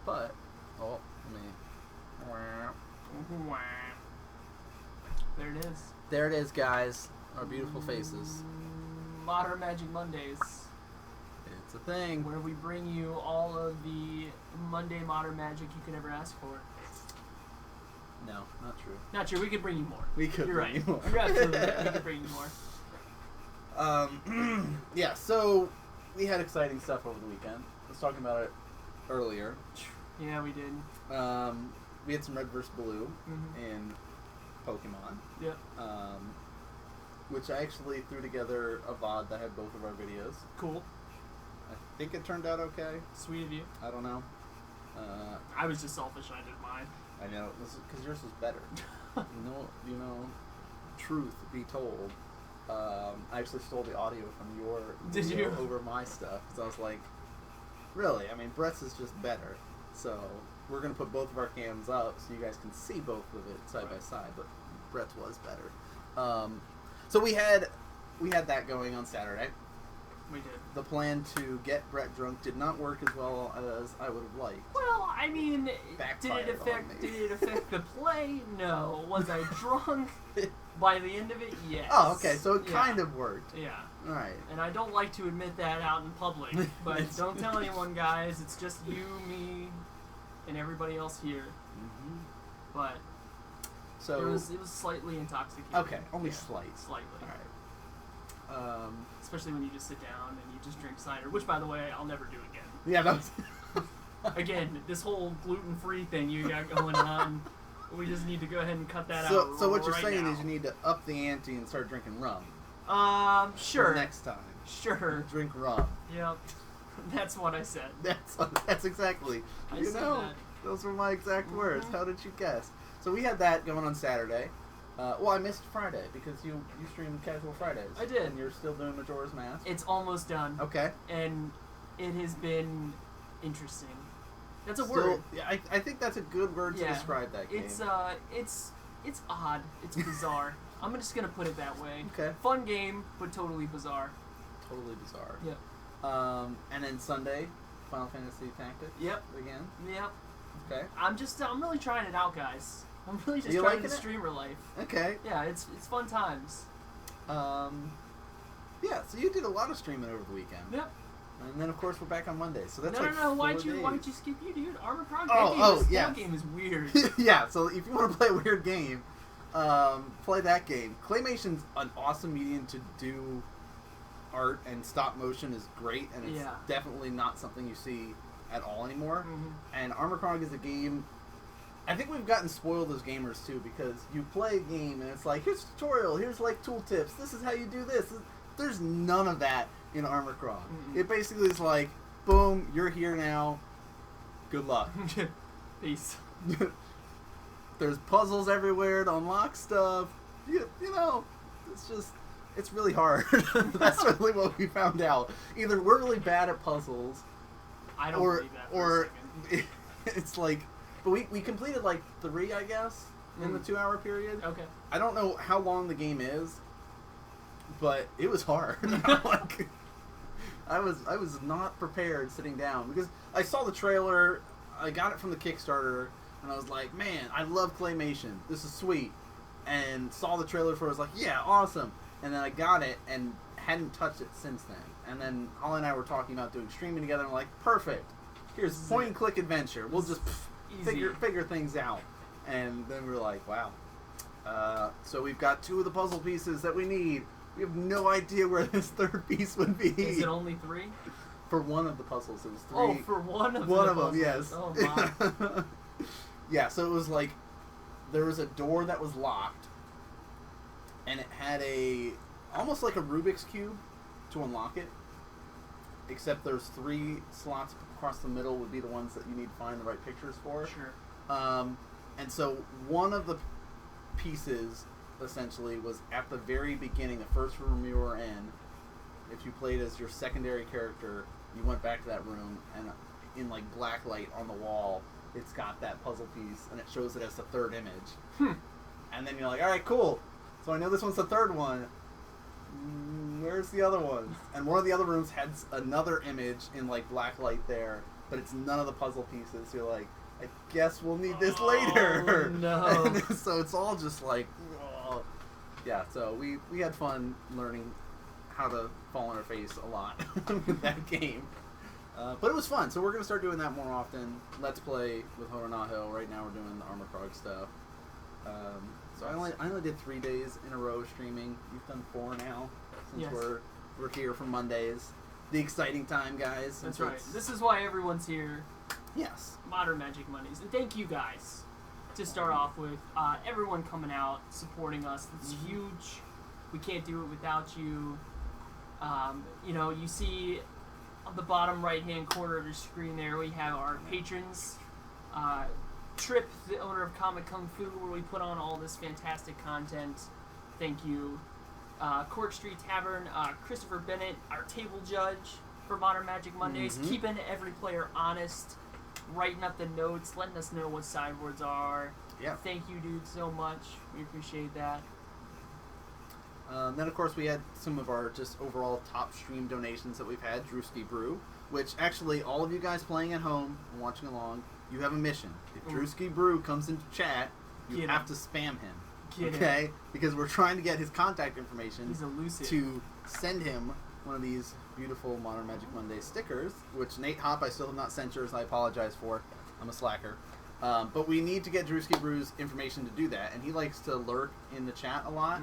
But let me. There it is. There it is, guys. Our beautiful faces. Modern Magic Mondays. It's a thing. Where we bring you all of the Monday Modern Magic you could ever ask for. No, not true. Not true. We could bring you more. We could. You're bring right. You more. You're absolutely right. We could bring you more. Yeah. So we had exciting stuff over the weekend. I was talking about it earlier. Yeah, we did. We had some red versus blue in Pokemon. Yep. Which I actually threw together a VOD that had both of our videos. Cool. I think it turned out okay. Sweet of you. I don't know. I was just selfish and I did mine. I know, because yours was better. you know, truth be told, I actually stole the audio from your video over my stuff. So I was like, really? I mean, Brett's is just better. So we're going to put both of our cams up so you guys can see both of it side by side, but Brett's was better. So we had that going on Saturday. We did. The plan to get Brett drunk did not work as well as I would have liked. Well, I mean, did it affect the play? No. Was I drunk? By the end of it, yes. Oh, okay, so it kind of worked. Yeah. All right. And I don't like to admit that out in public, but don't tell anyone, guys. It's just you, me, and everybody else here. Mm-hmm. But so it was slightly intoxicating. Okay, only slightly. All right. Especially when you just sit down and you just drink cider, which, by the way, I'll never do again. Yeah, that was... Again, this whole gluten-free thing you got going on, we just need to go ahead and cut that out. So what you're saying is you need to up the ante and start drinking rum. Sure. For next time. Sure. Drink rum. Yep. That's what I said. That's exactly. I said that. Those were my exact words. How did you guess? So we had that going on Saturday. Well, I missed Friday because you streamed Casual Fridays. I did. And you're still doing Majora's Mask. It's almost done. Okay. And it has been interesting. That's a word. Yeah, I think that's a good word to describe that game. It's odd. It's bizarre. I'm just gonna put it that way. Okay. Fun game, but totally bizarre. Totally bizarre. Yep. And then Sunday, Final Fantasy Tactics. Yep. Again. Yep. Okay. I'm really trying it out, guys. I'm really just trying the streamer life. Okay. Yeah, it's fun times. Yeah, so you did a lot of streaming over the weekend. Yep. And then of course we're back on Monday. So that's no. Why'd you skip you, dude? Armor Prog. Yeah. That game is weird. Yeah. So if you want to play a weird game, play that game. Claymation's an awesome medium to do art, and stop motion is great, and it's definitely not something you see at all anymore. Mm-hmm. And Armor Prog is a game. I think we've gotten spoiled as gamers too, because you play a game and it's like, here's a tutorial, here's like tooltips, this is how you do this. There's none of that in Armor Prog. Mm-hmm. It basically is like, boom, you're here now, good luck. Peace. There's puzzles everywhere to unlock stuff. You know, it's really hard. That's really what we found out. Either we're really bad at puzzles, I don't believe that for a second. It's like, but we completed like 3, I guess, in the 2-hour period. Okay. I don't know how long the game is, but it was hard. Like, I was not prepared sitting down, because I saw the trailer, I got it from the Kickstarter, and I was like, man, I love Claymation. This is sweet. And saw the trailer for it, I was like, yeah, awesome. And then I got it and hadn't touched it since then. And then Holly and I were talking about doing streaming together, and I'm like, perfect. Here's point and click adventure. We'll just figure things out. And then we were like, wow. So we've got 2 of the puzzle pieces that we need. We have no idea where this third piece would be. Is it only 3? For one of the puzzles, it was 3. Oh, for one of them, yes. Oh my. Yeah, so it was like, there was a door that was locked, and it had almost like a Rubik's Cube to unlock it, except there's 3 slots across the middle would be the ones that you need to find the right pictures for. Sure. And so one of the pieces, essentially, was at the very beginning, the first room you were in. If you played as your secondary character, you went back to that room, and in like black light on the wall, it's got that puzzle piece, and it shows it as the 3rd image. And then you're like, all right, cool. So I know this one's the 3rd one. Where's the other ones? And one of the other rooms had another image in like black light there, but it's none of the puzzle pieces. So you're like, I guess we'll need this later. No. And so it's all just like, oh. Yeah. So we had fun learning how to fall on our face a lot with that game. But it was fun, so we're going to start doing that more often. Let's play with Hodonaho. Right now we're doing the Armor Krog stuff. So I only did 3 days in a row streaming. You've done 4 now, since Yes. we're here for Mondays. The exciting time, guys. That's right. This is why everyone's here. Yes. Modern Magic Mondays. And thank you guys to start off with. Everyone coming out, supporting us. It's huge. We can't do it without you. You know, you see on the bottom right-hand corner of your screen there, we have our patrons. Trip, the owner of Comic Kung Fu, where we put on all this fantastic content. Thank you. Cork Street Tavern, Christopher Bennett, our table judge for Modern Magic Mondays, keeping every player honest, writing up the notes, letting us know what sideboards are. Yeah. Thank you, dude, so much. We appreciate that. Then, of course, we had some of our just overall top stream donations that we've had. Drewski Brew, which actually all of you guys playing at home and watching along, you have a mission. If Drewski Brew comes into chat, you have to spam him. Okay? Because we're trying to get his contact information. He's elusive. To send him one of these beautiful Modern Magic Monday stickers, which Nate Hop I still have not sent yours. I apologize for. I'm a slacker. But we need to get Drewski Brew's information to do that, and he likes to lurk in the chat a lot.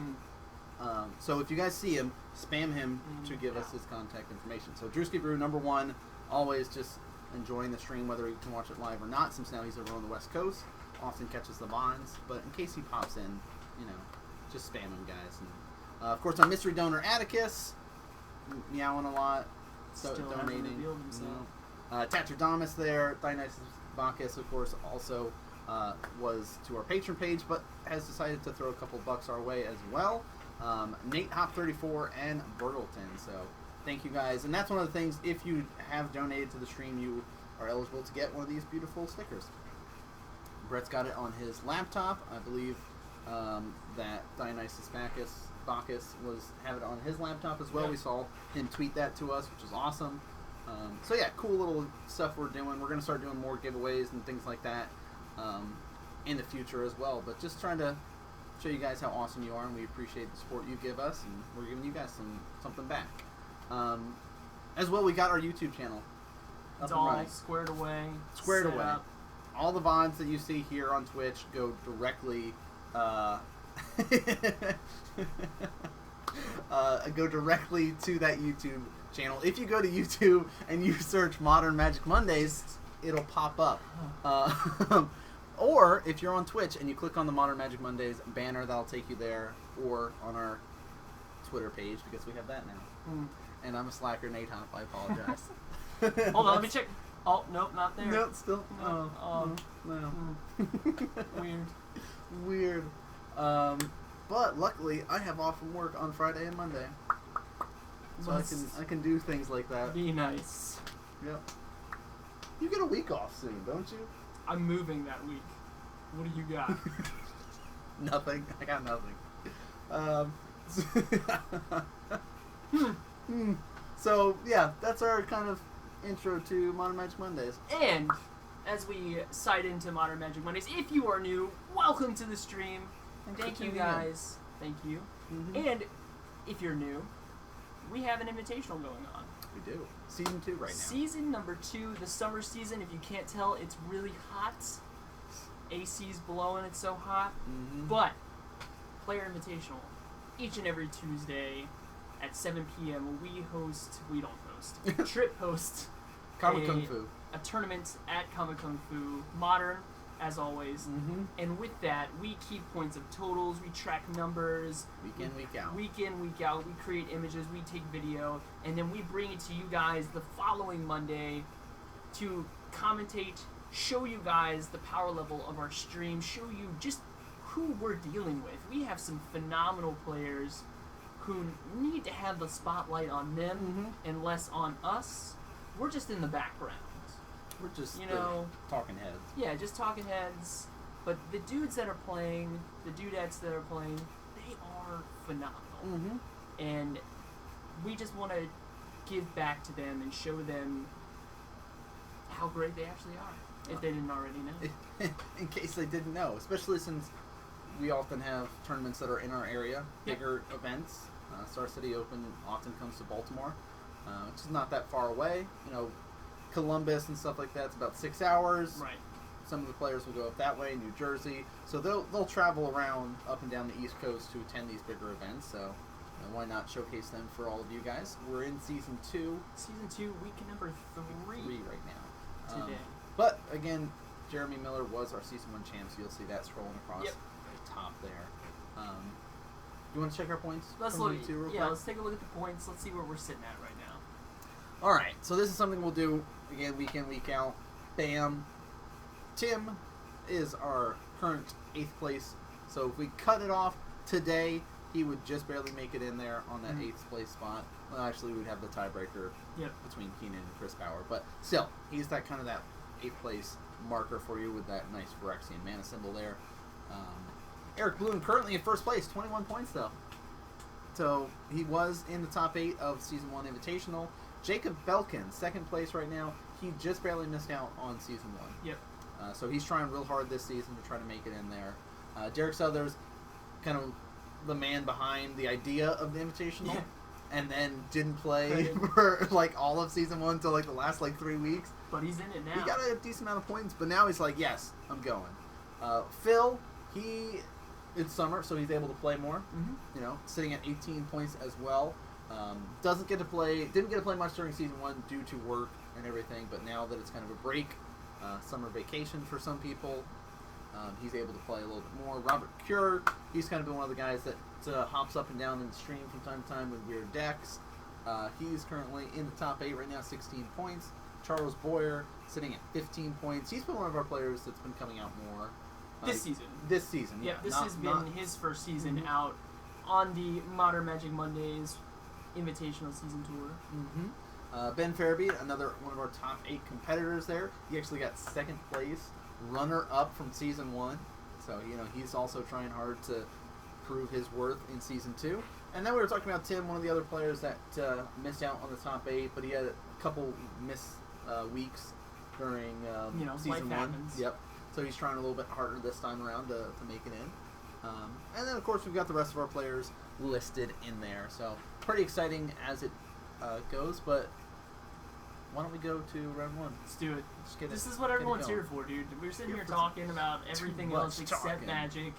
So if you guys see him, spam him to give us his contact information. So Drewski Brew, #1, always just enjoying the stream, whether he can watch it live or not, since now he's over on the West Coast. Often catches the bonds, but in case he pops in, you know, just spam him, guys. And, of course, our mystery donor Atticus, meowing a lot, donating. You know. Tatradamus there, Dionysus Bacchus, of course, also was to our patron page, but has decided to throw a couple bucks our way as well. Nate Hop 34 and Bergleton. So thank you guys. And that's one of the things, if you have donated to the stream, you are eligible to get one of these beautiful stickers. Brett's got it on his laptop. I believe that Dionysus Bacchus have it on his laptop as well. Yeah. We saw him tweet that to us, which is awesome. So yeah, cool little stuff we're doing. We're going to start doing more giveaways and things like that in the future as well. But just trying to show you guys how awesome you are, and we appreciate the support you give us, and we're giving you guys something back. As well, we got our YouTube channel. It's all squared away. Squared away. Up. All the VODs that you see here on Twitch go directly to that YouTube channel. If you go to YouTube and you search Modern Magic Mondays, it'll pop up. Or if you're on Twitch and you click on the Modern Magic Mondays banner, that'll take you there, or on our Twitter page, because we have that now. And I'm a slacker, Nate Hop. I apologize. Hold on, let me check. Oh, nope, not there. Nope, still. No. No. Weird. But luckily, I have off from work on Friday and Monday, so I can do things like that. Be nice. Yep. You get a week off soon, don't you? I'm moving that week. What do you got? Nothing. I got nothing. So yeah, that's our kind of intro to Modern Magic Mondays. And as we side into Modern Magic Mondays, if you are new, welcome to the stream. Thank you guys. Thank you. And if you're new, we have an invitational going on. We do. Season 2 right now. Season number 2, the summer season. If you can't tell, it's really hot. AC's blowing, it's so hot. But player invitational each and every Tuesday at 7 p.m. We don't host. Trip hosts Comic Kung Fu. A tournament at Comic Kung Fu. Modern, as always. And with that, we keep points of totals, we track numbers. Week in, week out. Week in, week out. We create images, we take video, and then we bring it to you guys the following Monday to commentate, show you guys the power level of our stream, show you just who we're dealing with. We have some phenomenal players who need to have the spotlight on them and less on us. We're just in the background. We're just, talking heads. Yeah, just talking heads. But the dudes that are playing, the dudettes that are playing, they are phenomenal. And we just want to give back to them and show them how great they actually are, if they didn't already know. In case they didn't know, especially since we often have tournaments that are in our area, bigger events. Star City Open often comes to Baltimore, which is not that far away. You know, Columbus and stuff like that, it's about 6 hours. Right. Some of the players will go up that way, New Jersey. So they'll travel around up and down the East Coast to attend these bigger events. So why not showcase them for all of you guys? We're in Season 2. Season 2, week number 3. 3 right now. Today. But, again, Jeremy Miller was our Season 1 champ, so you'll see that scrolling across the top there. You want to check our points? Let's from look. League 2 real quick? Let's take a look at the points. Let's see where we're sitting at right now. All right, so this is something we'll do, again, week in, week out. Bam. Tim is our current 8th place. So if we cut it off today, he would just barely make it in there on that 8th place spot. Well, actually, we'd have the tiebreaker between Keenan and Chris Bauer. But still, he's that 8th place marker for you with that nice Phyrexian mana symbol there. Eric Bloom currently in 1st place, 21 points though. So he was in the top 8 of Season 1 Invitational. Jacob Belkin, 2nd place right now. He just barely missed out on Season 1. Yep. So he's trying real hard this season to try to make it in there. Derek Southers, kind of the man behind the idea of the Invitational, and then didn't play for like all of Season 1 until like the last 3 weeks. But he's in it now. He got a decent amount of points, but now he's like, yes, I'm going. Phil, it's summer, so he's able to play more. You know, sitting at 18 points as well. Didn't get to play much during Season 1 due to work and everything, but now that it's kind of a break, summer vacation for some people, he's able to play a little bit more. Robert Cure, he's kind of been one of the guys that hops up and down in the stream from time to time with weird decks. He's currently in the top 8 right now, 16 points. Charles Boyer sitting at 15 points. He's been one of our players that's been coming out more. This season. This season, yeah. This has been his first season out on the Modern Magic Mondays Invitational Season Tour. Ben Farabee, another one of our top 8 competitors there. He actually got 2nd place, runner-up from Season 1. So, you know, he's also trying hard to prove his worth in Season 2. And then we were talking about Tim, one of the other players that missed out on the top 8, but he had a couple weeks during Season 1. Happens. Yep. So he's trying a little bit harder this time around to make it in. And then, of course, we've got the rest of our players listed in there. So pretty exciting as it goes, but why don't we go to round 1? Let's do it. This is what everyone's here for, dude. We're sitting here talking about everything else except Magic.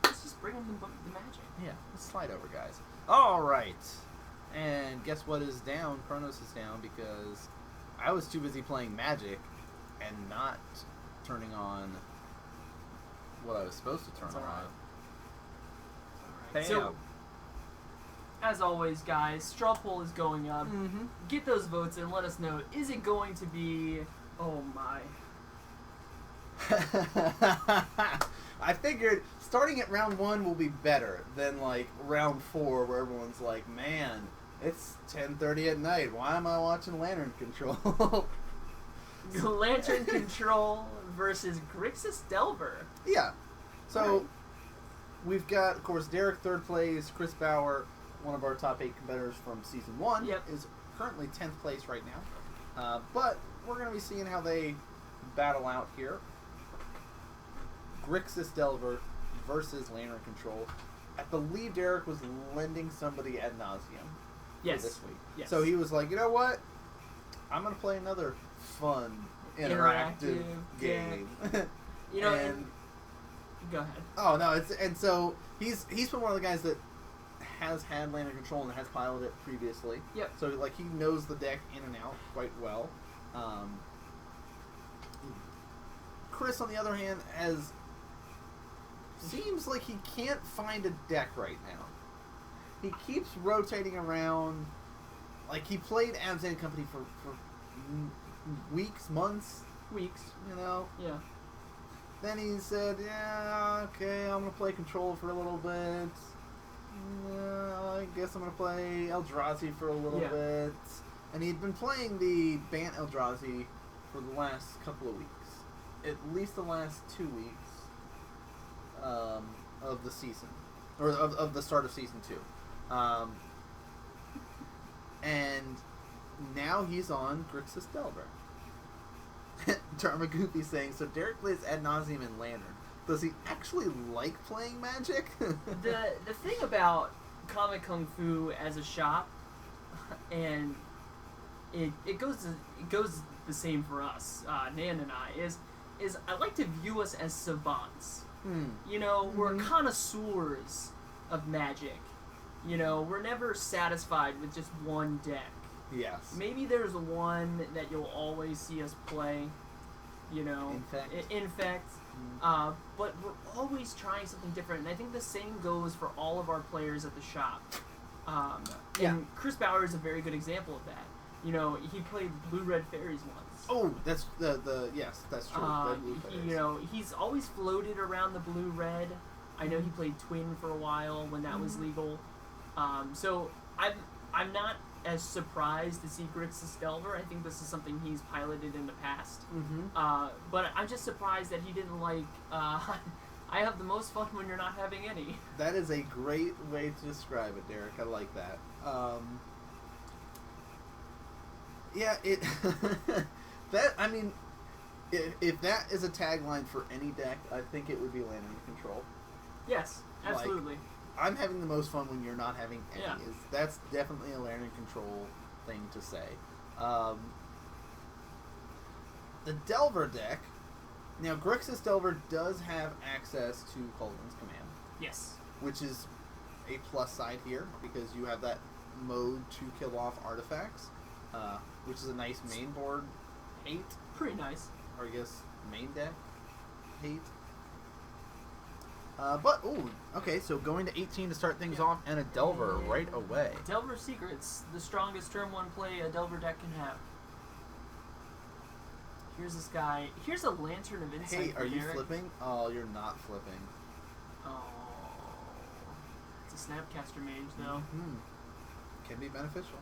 Let's just bring them the Magic. Yeah, let's slide over, guys. All right. And guess what is down? Chronos is down because I was too busy playing Magic and not turning on what I was supposed to turn on. Bam. So, as always, guys, straw poll is going up. Get those votes and let us know. Is it going to be... Oh, my. I figured starting at round 1 will be better than, round 4 where everyone's like, man, it's 10:30 at night. Why am I watching Lantern Control? Lantern Control versus Grixis Delver. Yeah. So, we've got, of course, Derek 3rd place, Chris Bauer, one of our top 8 competitors from Season 1, is currently 10th place right now. But we're going to be seeing how they battle out here. Grixis Delver versus Lantern Control. I believe Derek was lending somebody Ad Nauseam for this week. Yes. So he was like, you know what? I'm going to play another fun, interactive game. You know, and go ahead. Oh, no, so he's been one of the guys that has had Lantern Control and has piloted it previously. Yep. So, he knows the deck in and out quite well. Chris, on the other hand, seems like he can't find a deck right now. He keeps rotating around. He played Abs and Company for weeks, months. Weeks. You know? Yeah. Then he said, yeah, okay, I'm going to play Control for a little bit. I guess I'm going to play Eldrazi for a little bit. And he'd been playing the Bant Eldrazi for the last couple of weeks. At least the last 2 weeks of the season. Or of the start of Season 2. And now he's on Grixis Delver. Darmagoopy saying, so Derek plays ad nauseum in Lantern. Does he actually like playing Magic? The thing about Comic Kung Fu as a shop, and it goes the same for us, Nan and I, is I like to view us as savants. You know, we're connoisseurs of Magic. You know, we're never satisfied with just one deck. Yes. Maybe there's one that you'll always see us play. You know, Infect. But we're always trying something different, and I think the same goes for all of our players at the shop. And Chris Bauer is a very good example of that. You know, he played Blue Red Fairies once. Oh, that's yes, that's true. You know, he's always floated around the Blue Red. I know he played Twin for a while when that was legal. So I'm not as surprised to see Grixis Delver. I think this is something he's piloted in the past. But I'm just surprised that he didn't like. I have the most fun when you're not having any. That is a great way to describe it, Derek. I like that. Yeah, it. That, I mean, if that is a tagline for any deck, I think it would be Land Under Control. Yes, absolutely. Like, I'm having the most fun when you're not having any. Yeah. That's definitely a Land Under Control thing to say. The Delver deck. Now, Grixis Delver does have access to Cauldron's Command. Yes. Which is a plus side here, because you have that mode to kill off artifacts, which is a nice main board hate. Pretty nice. Or I guess main deck hate. But, ooh, okay, so going to 18 to start things off, and a Delver right away. Delver Secrets, the strongest turn 1 play a Delver deck can have. Here's this guy. Here's a Lantern of Insight. Hey, are you Derek. flipping? Oh, you're not flipping. Oh. It's a Snapcaster Mage, though. Can be beneficial.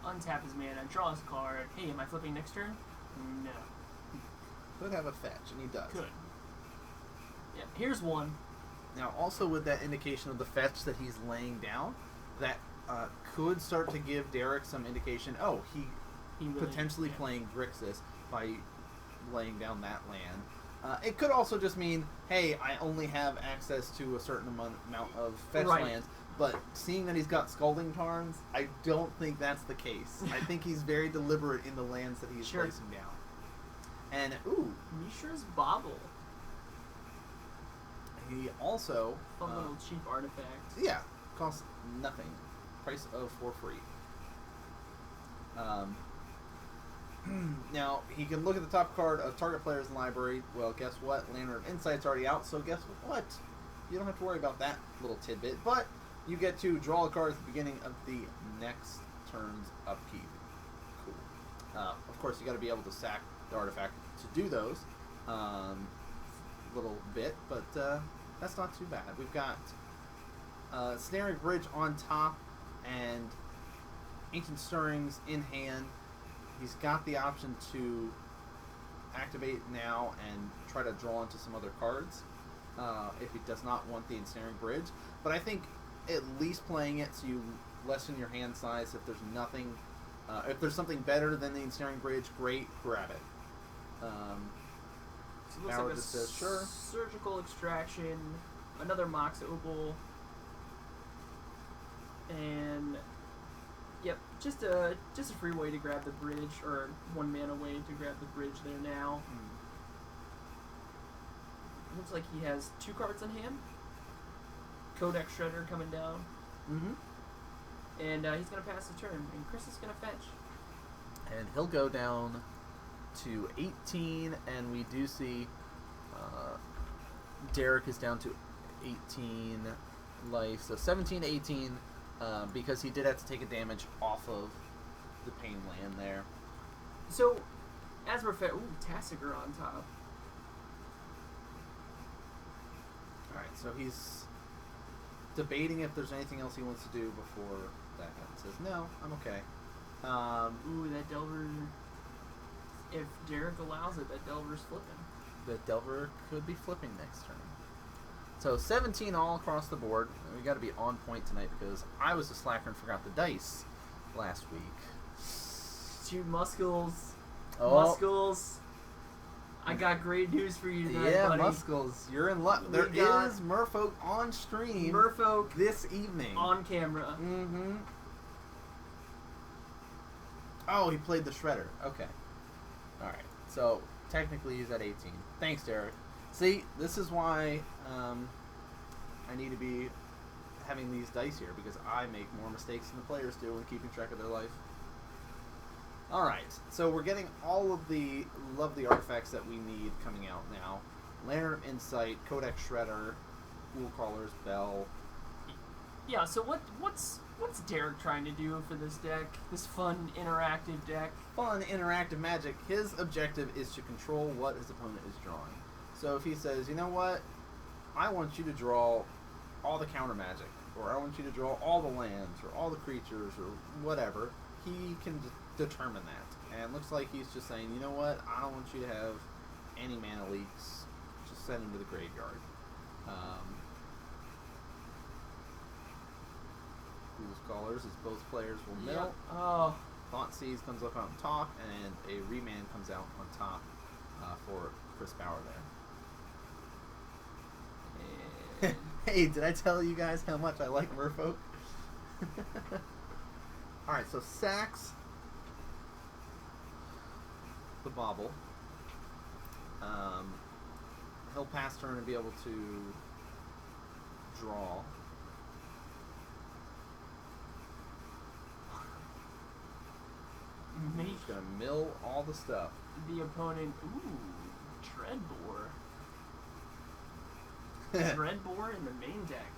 Untap his mana, draw his card. Hey, am I flipping next turn? No. Could have a fetch, and he does. Could. Yep, here's one. Now, also with that indication of the fetch that he's laying down, that could start to give Derek some indication, he really, potentially playing Grixis by laying down that land. It could also just mean, hey, I only have access to a certain amount of fetch lands, but seeing that he's got Scalding Tarns, I don't think that's the case. I think he's very deliberate in the lands that he's placing down. And, ooh. Mishra's Bobble. He also... Fun little cheap artifact. Yeah, costs nothing. Price of for free. Now, he can look at the top card of target player's library. Well, guess what? Lantern of Insight's already out, so guess what? You don't have to worry about that little tidbit, but you get to draw a card at the beginning of the next turn's upkeep. Cool. Of course, you got to be able to sack the artifact to do those. Little bit, but that's not too bad. We've got Snaring Bridge on top and Ancient Stirrings in hand. He's got the option to activate now and try to draw into some other cards if he does not want the Ensnaring Bridge. But I think at least playing it so you lessen your hand size. If there's nothing, if there's something better than the Ensnaring Bridge, great, grab it. So it looks like a says, sure. Surgical Extraction, another Mox Opal, and yep, just a free way to grab the bridge, or 1 mana way to grab the bridge there now. Looks like he has 2 cards in hand. Codex Shredder coming down. And he's gonna pass the turn, and Chris is gonna fetch. And he'll go down to 18, and we do see Derek is down to 18 life, so 17 to 18, because he did have to take a damage off of the pain land there. So, as we're Tassiger on top. Alright, so he's debating if there's anything else he wants to do before that happens. Says, no, I'm okay. That Delver... If Derek allows it, that Delver's flipping. The Delver could be flipping next turn. So 17 all across the board. We got to be on point tonight because I was a slacker and forgot the dice. last week. Dude, Muscles. Oh. Muscles. I got great news for you tonight, Yeah, buddy. Muscles, you're in luck. There is Merfolk on stream. Merfolk this evening. on camera. Mm-hmm. Oh, he played the Shredder. Okay. Alright. So, technically he's at 18. Thanks, Derek. See, this is why I need to be having these dice here, because I make more mistakes than the players do in keeping track of their life. Alright, so we're getting all of the lovely artifacts that we need coming out now. Lantern of Insight, Codex Shredder, Wool Crawler's Bell. Yeah, so what's Derek trying to do for this deck? This fun, interactive deck? Fun, interactive magic. His objective is to control what his opponent is drawing. So if he says, you know what, I want you to draw all the counter magic, or I want you to draw all the lands, or all the creatures, or whatever, he can determine that. And it looks like he's just saying, you know what, I don't want you to have any mana leaks, just send him to the graveyard. Fool's Callers is both players will mill. Yep. Oh. Thought Seize comes up on top, and a Remand comes out on top for Chris Bauer there. Hey, did I tell you guys how much I like Merfolk? Alright, so sacks the Bauble. He'll pass turn and be able to draw. Make He's going to mill all the stuff. the opponent... Ooh, Dreadbore. Dreadbore in the main deck.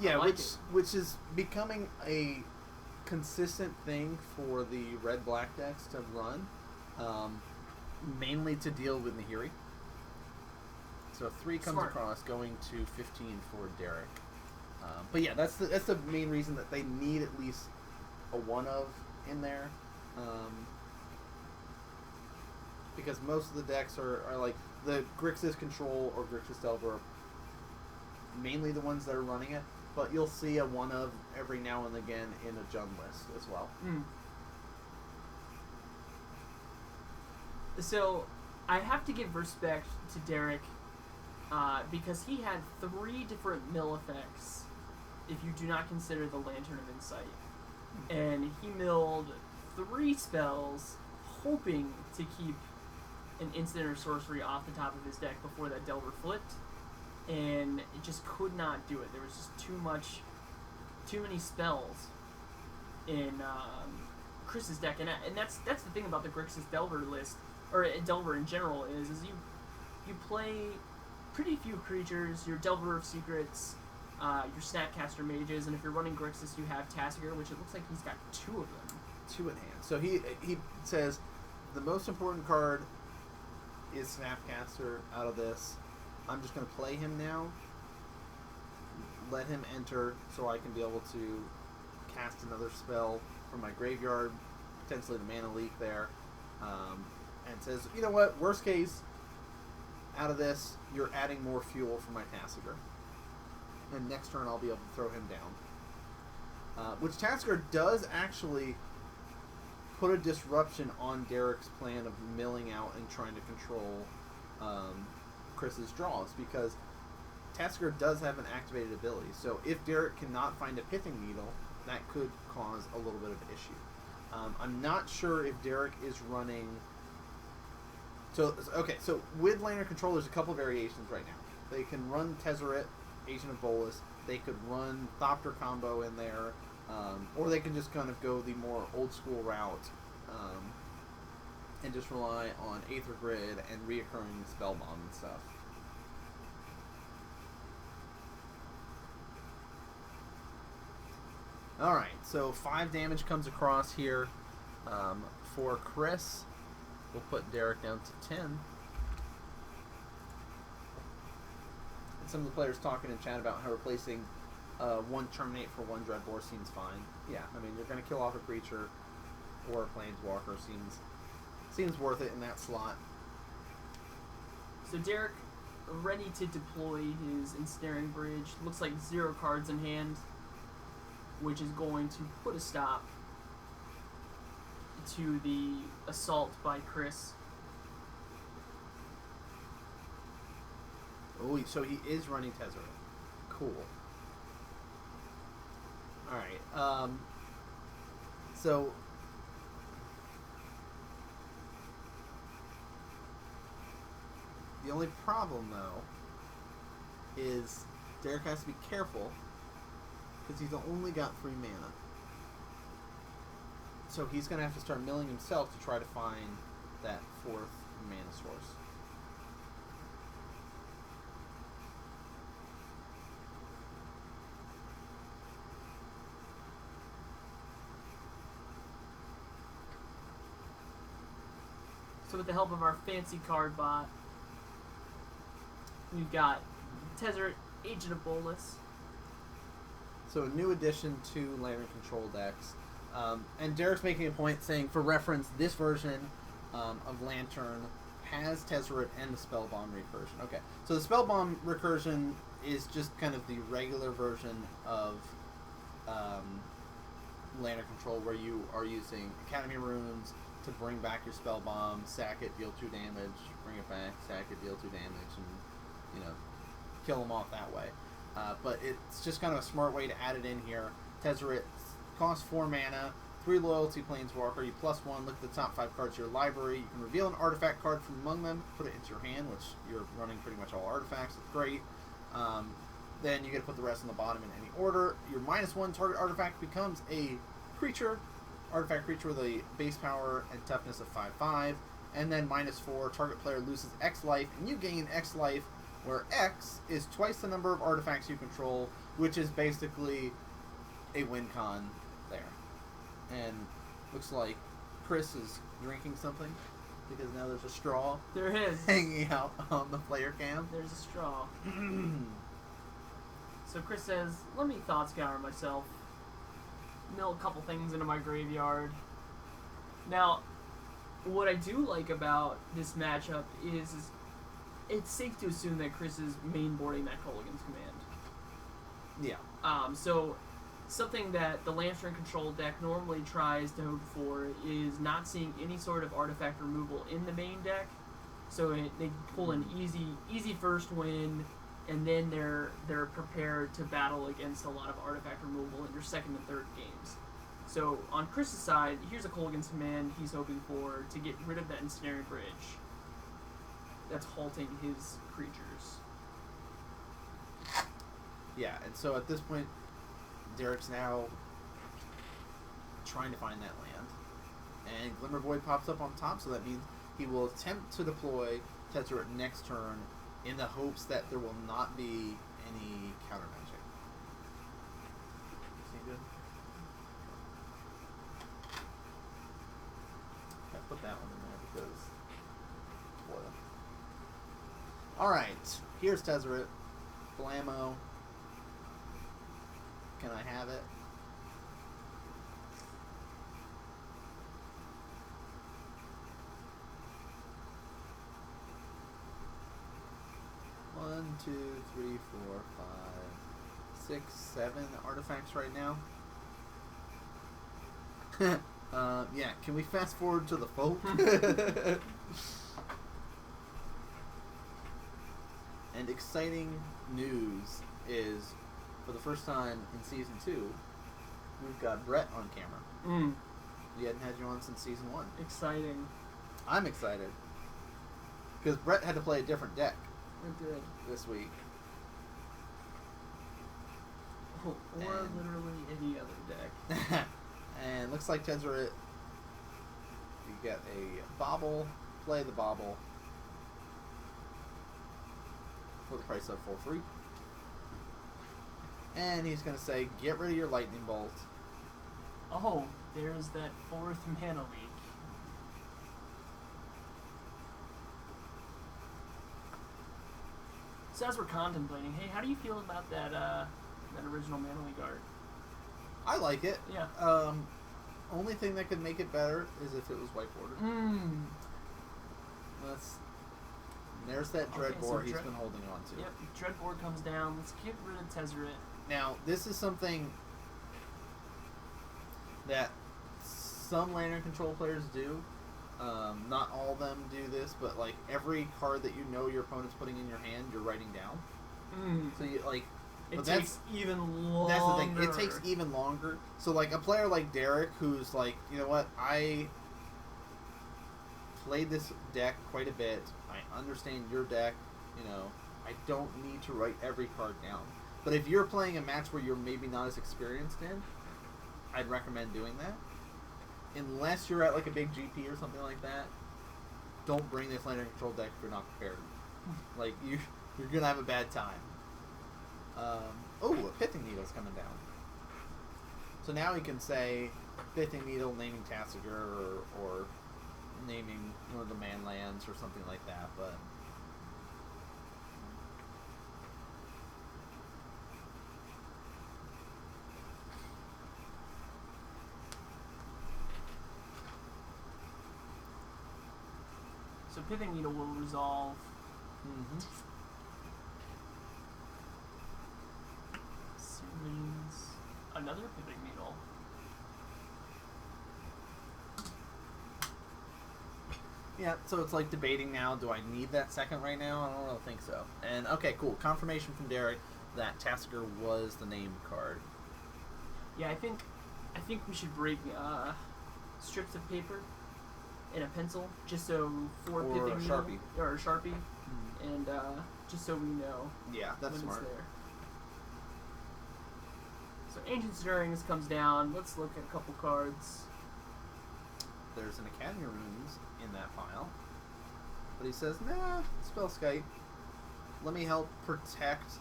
Yeah, I like which is becoming a consistent thing for the red-black decks to run, mainly to deal with Nahiri. So 3 comes Smart. across, going to 15 for Derek. But yeah, that's the main reason that they need at least a 1-of in there. Because most of the decks are like the Grixis Control or Grixis Delver are mainly the ones that are running it, but you'll see a 1-of every now and again in a Jund list as well. So, I have to give respect to Derek because he had 3 different mill effects if you do not consider the Lantern of Insight. And he milled 3 spells hoping to keep an instant or sorcery off the top of his deck before that Delver flipped, and it just could not do it. There was just too many spells in Chris's deck, and that's the thing about the Grixis Delver list, or Delver in general, is you play pretty few creatures, your Delver of Secrets, your Snapcaster Mages, and if you're running Grixis, you have Tassiger, which it looks like he's got 2 of them. 2 in hand. So he says the most important card is Snapcaster out of this. I'm just going to play him now, let him enter so I can be able to cast another spell from my graveyard, potentially the mana leak there, and says, you know what, worst case, out of this, you're adding more fuel for my Tassiger. And next turn I'll be able to throw him down. Which Tassiger does actually put a disruption on Derek's plan of milling out and trying to control Chris's draws, because Tassiger does have an activated ability. So if Derek cannot find a Pithing Needle, that could cause a little bit of an issue. I'm not sure if Derek is running... So with Lantern Control, there's a couple variations right now. They can run Tezzeret, Agent of Bolus. They could run Thopter combo in there. Or they can just kind of go the more old school route and just rely on Aether Grid and reoccurring Spellbomb and stuff. Alright, so 5 damage comes across here for Chris. We'll put Derek down to 10. And some of the players talking in chat about how replacing 1 Terminate for 1 Dreadbore seems fine. Yeah, I mean, you're going to kill off a creature or a Planeswalker seems worth it in that slot. So Derek, ready to deploy his Ensnaring Bridge. Looks like 0 cards in hand, which is going to put a stop to the assault by Chris. Oh, so he is running Tezzeret. Cool. Alright, so... The only problem, though, is Derek has to be careful, because he's only got 3 mana. So he's going to have to start milling himself to try to find that 4th mana source. So with the help of our fancy card bot, we've got Tezzeret, Agent of Bolus. So a new addition to Lantern Control decks. And Derek's making a point saying, for reference, this version of Lantern has Tezzeret and the Spellbomb recursion. Okay, so the Spellbomb recursion is just kind of the regular version of Lantern Control, where you are using Academy Runes to bring back your Spellbomb, sack it, deal 2 damage, bring it back, sack it, deal 2 damage, and, you know, kill them off that way. But it's just kind of a smart way to add it in here. Tezzeret costs 4 mana, 3 loyalty planeswalker, you +1, look at the top 5 cards of your library, you can reveal an artifact card from among them, put it into your hand, which you're running pretty much all artifacts, it's great. Then you get to put the rest on the bottom in any order. Your -1 target artifact becomes a creature, artifact creature with a base power and toughness of 5/5, and then -4, target player loses X life, and you gain X life, where X is twice the number of artifacts you control, which is basically a win con there. And looks like Chris is drinking something, because now there's a straw There is. hanging out on the player cam. There's a straw. So Chris says, let me thought scour myself. Mill a couple things into my graveyard. Now, what I do like about this matchup is it's safe to assume that Chris is mainboarding that Kolaghan's Command. Yeah. So something that the Lantern Control deck normally tries to hope for is not seeing any sort of artifact removal in the main deck. So they pull an easy first win, and then they're prepared to battle against a lot of artifact removal in your second and third games. So on Chris's side, here's a Kolaghan's Command he's hoping for to get rid of that Ensnaring Bridge that's halting his creatures. Yeah, and so at this point, Derek's now trying to find that land. And Glimmer Void pops up on top, so that means he will attempt to deploy Tezzeret next turn in the hopes that there will not be any counter magic. Seem good? I put that one in there because foil. Alright, here's Tezzeret. Blammo. Can I have it? One, 2, 3, 4, 5, 6, 7 artifacts right now. Yeah, can we fast forward to the folk? And exciting news is, for the first time in Season 2, we've got Brett on camera. We hadn't had you on since Season 1. Exciting. I'm excited. Because Brett had to play a different deck I did. this week. Or And- literally any other deck. And looks like Tezzeret, you get a bobble, play the bobble for the price of 4 free. And he's going to say, get rid of your lightning bolt. Oh, there's that 4th mana leak. So as we're contemplating, hey, how do you feel about that that original mana leak art? I like it. Yeah. Only thing that could make it better is if it was whiteboarded. There's that Okay, Dreadbore so he's been holding on to. Yep, Dreadboard comes down. Let's get rid of Tezzeret. Now, this is something that some Lantern Control players do. Not all of them do this, but like every card that you know your opponent's putting in your hand, you're writing down. So you like. It takes even longer. That's the thing. It takes even longer. So like a player like Derek, who's like, you know what, I played this deck quite a bit. I understand your deck. You know, I don't need to write every card down. But if you're playing a match where you're maybe not as experienced in, I'd recommend doing that. Unless you're at like a big GP or something like that, don't bring this Lantern Control deck if you're not prepared. Like you're gonna have a bad time. Oh, a Pithing Needle's coming down. So now he can say Pithing Needle, naming Tassiger, or naming one of the man lands or something like that. But so Pithing Needle will resolve. Means another Pithing Needle. yeah, so it's like debating now, do I need that second right now? I don't really think so. And okay, cool. Confirmation from Derek that Tassiger was the named card. Yeah, I think we should break strips of paper and a pencil just so for Or Pithing a Needle Sharpie. or a Sharpie, and just so we know Yeah, that's when smart. it's there. So Ancient Stirrings comes down. Let's look at a couple cards. There's an Academy Runes in that pile. But he says, nah, spell Skype. Let me help protect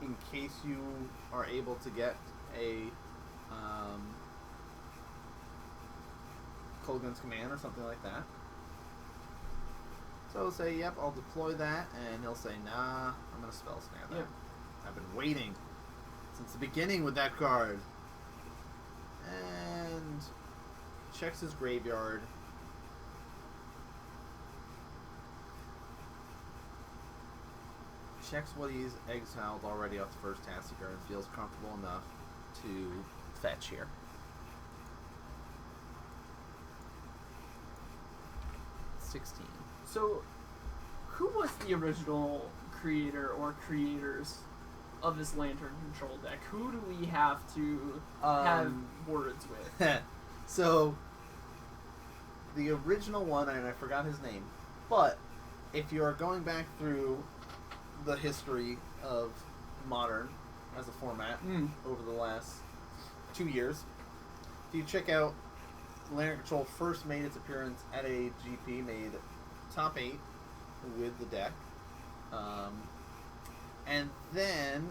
in case you are able to get a Kolgun's Command or something like that. So he'll say, yep, I'll deploy that, and he'll say, nah, I'm going to spell snare that. Yep. I've been waiting since the beginning with that card. And checks his graveyard. Checks what he's exiled already off the first Tassiger and feels comfortable enough to fetch here. So, who was the original creator or creators of this Lantern Control deck? Who do we have to have words with? So, the original one, and I forgot his name, but if you are going back through the history of Modern as a format over the last 2 years, if you check out Lantern Control first made its appearance at a GP, made top 8 with the deck, and then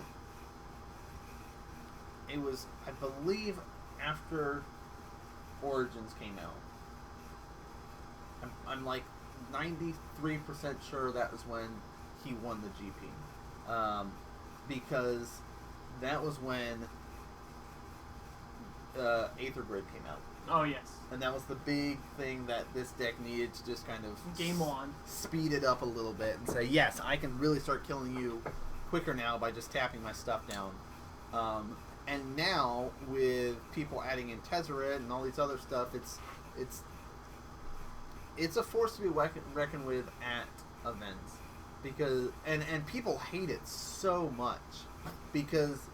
it was, I believe, after Origins came out. I'm like 93% sure that was when he won the GP, because that was when Aether Grid came out. Oh, yes. And that was the big thing that this deck needed to just kind of Game on. speed it up a little bit and say, yes, I can really start killing you quicker now by just tapping my stuff down. And now, with people adding in Tezzeret and all these other stuff, it's a force to be reckoned with at events. Because and people hate it so much because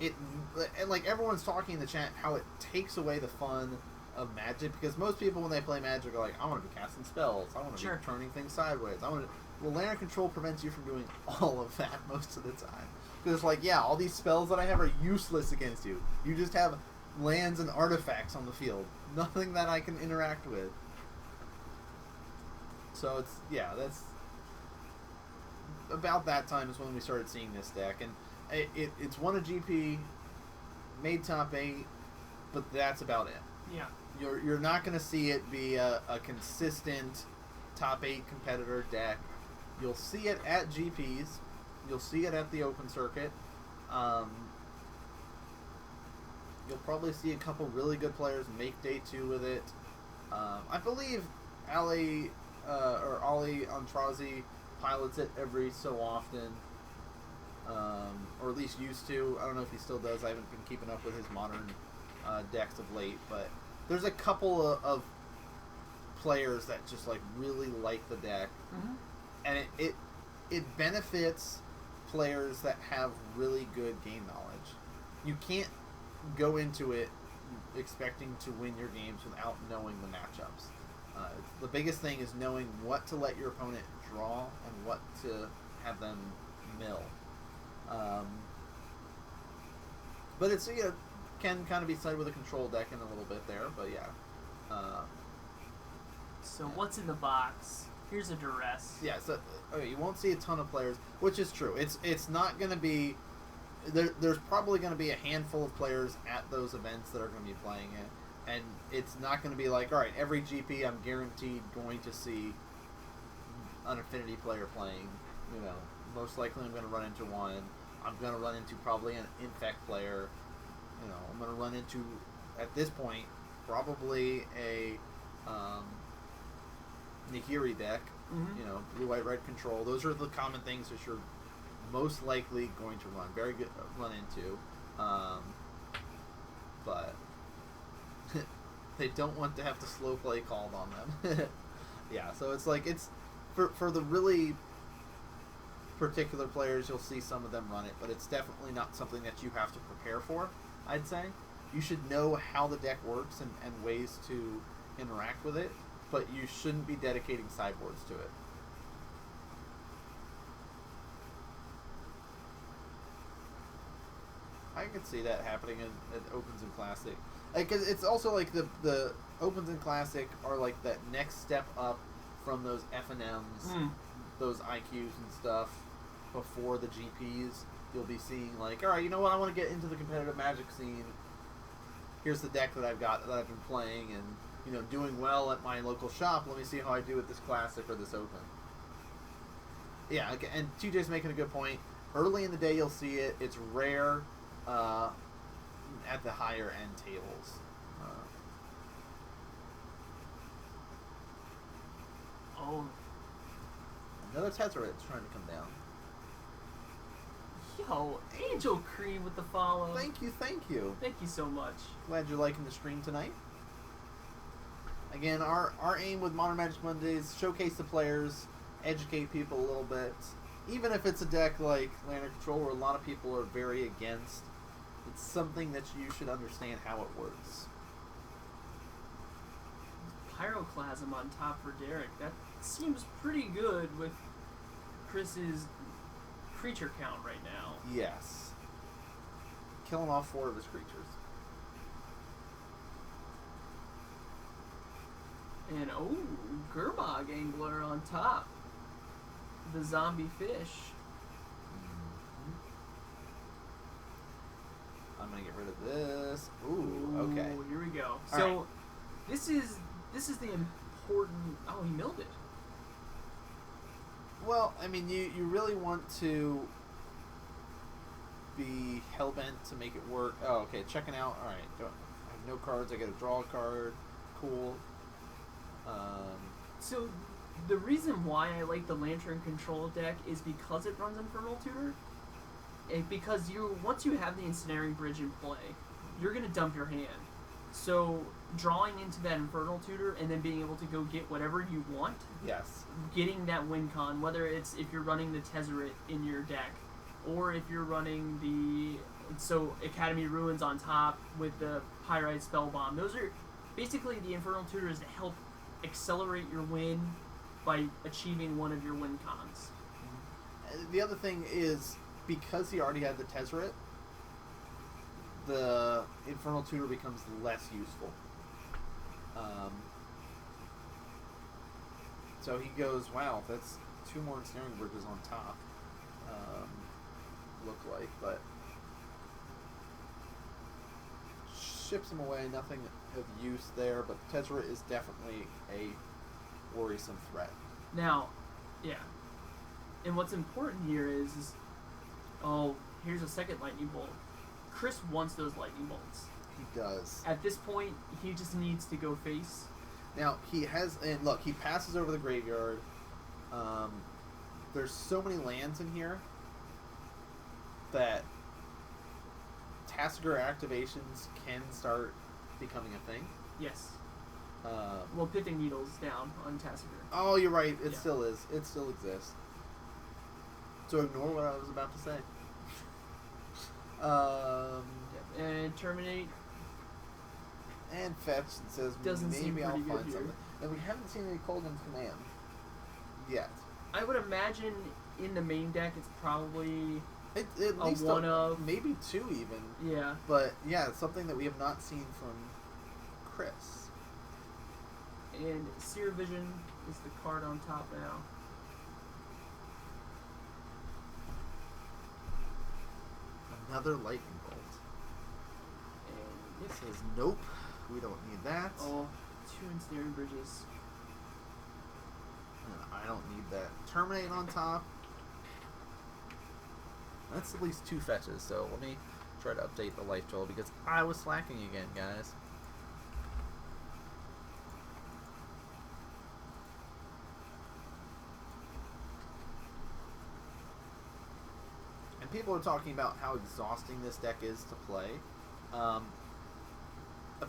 and like everyone's talking in the chat how it takes away the fun of Magic, because most people when they play Magic are like, I want to be casting spells, I want to be turning things sideways, well, Lantern Control prevents you from doing all of that most of the time, because it's like, yeah, all these spells that I have are useless against you. You just have lands and artifacts on the field, nothing that I can interact with. So it's, yeah, that's about that time is when we started seeing this deck, and it's won a GP, made top 8, but that's about it. Yeah. You're not going to see it be a consistent top 8 competitor deck. You'll see it at GPs. You'll see it at the open circuit. You'll probably see a couple really good players make day 2 with it. I believe Ali Antrazi pilots it every so often, or at least used to. I don't know if he still does. I haven't been keeping up with his Modern decks of late, but there's a couple of players that just like really like the deck, Mm-hmm. and it benefits players that have really good game knowledge. You can't go into it expecting to win your games without knowing the matchups. The biggest thing is knowing what to let your opponent draw and what to have them mill. But it's, you know, can kind of be said with a control deck in a little bit there, but yeah. So what's in the box? Here's a duress. Yeah, so okay, you won't see a ton of players, which is true. It's not going to be... There's probably going to be a handful of players at those events that are going to be playing it, and it's not going to be like, all right, every GP I'm guaranteed going to see an affinity player playing. You know, most likely I'm going to run into one. I'm going to run into probably an infect player. You know, I'm going to run into, at this point, probably a Nahiri deck. Mm-hmm. You know, blue, white, red control. Those are the common things that you're most likely going to very good run into, but they don't want to have the slow play called on them. Yeah, so it's like, it's for the really particular players, you'll see some of them run it, but it's definitely not something that you have to prepare for. I'd say you should know how the deck works and ways to interact with it, but you shouldn't be dedicating sideboards to it. I could see that happening at Opens and Classic. Because it's also like the Opens and Classic are like that next step up from those FNMs, those IQs and stuff before the GPs. You'll be seeing like, all right, you know what? I want to get into the competitive Magic scene. Here's the deck that I've got, that I've been playing and, you know, doing well at my local shop. Let me see how I do at this Classic or this Open. Yeah, okay, and TJ's making a good point. Early in the day, you'll see it. It's rare. At the higher end tables. Oh, Another Tezzeret trying to come down. yo, Angel Cream with the follow. Thank you, thank you. Thank you so much. Glad you're liking the stream tonight. Again, our aim with Modern Magic Mondays, showcase the players, educate people a little bit. Even if it's a deck like Lantern Control where a lot of people are very against, it's something that you should understand how it works. Pyroclasm on top for Derek. That seems pretty good with Chris's creature count right now. Yes. Killing off 4 of his creatures. And oh, Gerbog Angler on top. The zombie fish. I'm gonna get rid of this. Ooh, okay. Ooh, here we go. All So right. this is the important. Oh, he milled it. Well, I mean, you really want to be hellbent to make it work. Oh, okay. Checking out. All right. I have no cards. I get to draw a card. Cool. So the reason why I like the Lantern Control deck is because it runs Infernal Tutor. Because once you have the Ensnaring Bridge in play, you're gonna dump your hand. So drawing into that Infernal Tutor and then being able to go get whatever you want, Yes. getting that win con, whether it's if you're running the Tezzeret in your deck, or if you're running the Academy Ruins on top with the Pyrite Spellbomb. Those are basically the Infernal Tutor is to help accelerate your win by achieving one of your win cons. The other thing is, because he already had the Tezzeret, the Infernal Tutor becomes less useful. So he goes, wow, that's 2 more Ensnaring Bridges on top. Look like, but ships him away, nothing of use there, but Tezzeret is definitely a worrisome threat. Now, yeah. And what's important here is here's a second lightning bolt. Chris wants those lightning bolts. He does. At this point, he just needs to go face. Now, he has, and look, he passes over the graveyard. There's so many lands in here that Tassiger activations can start becoming a thing. Yes. Um, Well, Pithing Needle's down on Tassiger. oh, you're right. It Yeah. still is. It still exists. So ignore what I was about to say. And Terminate. And Fetch says Doesn't seem maybe I'll pretty good find here. something. And we haven't seen any Colgan's Command yet. I would imagine in the main deck it's probably At a least one of. maybe two even. Yeah. But yeah, it's something that we have not seen from Chris. And Seer Vision is the card on top now. Another lightning bolt. And It says nope, we don't need that. oh, 2 ensnaring bridges. And I don't need that. Terminate on top. That's at least 2 fetches, so let me try to update the life total because I was slacking again, guys. And people are talking about how exhausting this deck is to play.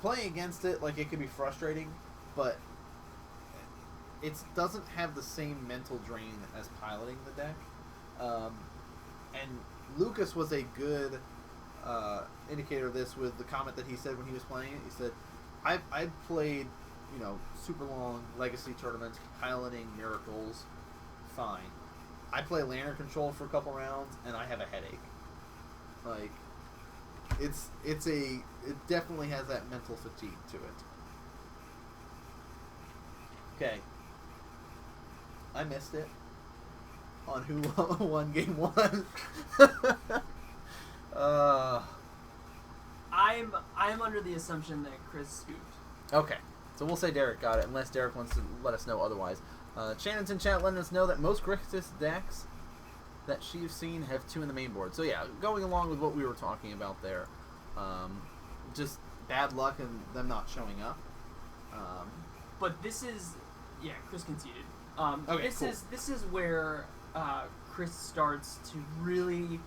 Playing against it, like, it can be frustrating, but it doesn't have the same mental drain as piloting the deck. And Lucas was a good indicator of this with the comment that he said when he was playing it. He said, I played, super long legacy tournaments, piloting miracles, fine. I play Lantern Control for a couple rounds, and I have a headache. Like, it definitely has that mental fatigue to it. Okay. I missed it on who won game 1. I'm under the assumption that Chris scooped. Okay. So we'll say Derek got it, unless Derek wants to let us know otherwise. Shannon's in chat letting us know that most Grixis decks that she's seen have 2 in the main board. So yeah, going along with what we were talking about there. Just bad luck and them not showing up. But this is, yeah, Chris conceded. Okay, cool. This is where Chris starts to really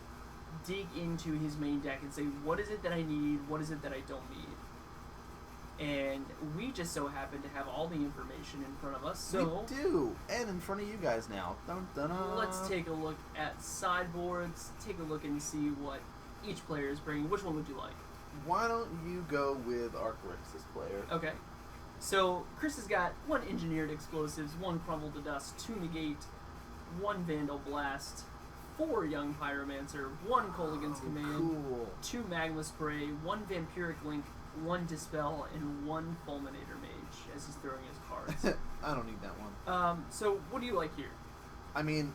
dig into his main deck and say, what is it that I need? What is it that I don't need? And we just so happen to have all the information in front of us. So we do, and in front of you guys now. Dun, dun, dun. let's take a look at sideboards. Take a look and see what each player is bringing. Which one would you like? Why don't you go with our Grixis player? Okay. So Chris has got 1 Engineered Explosives, 1 Crumble to Dust, 2 Negate, 1 Vandal Blast, 4 Young Pyromancer, 1 Kolaghan's Command, Cool. 2 Magma Spray, 1 Vampiric Link, 1 Dispel, and 1 Fulminator Mage as he's throwing his cards. I don't need that one. So what do you like here? I mean,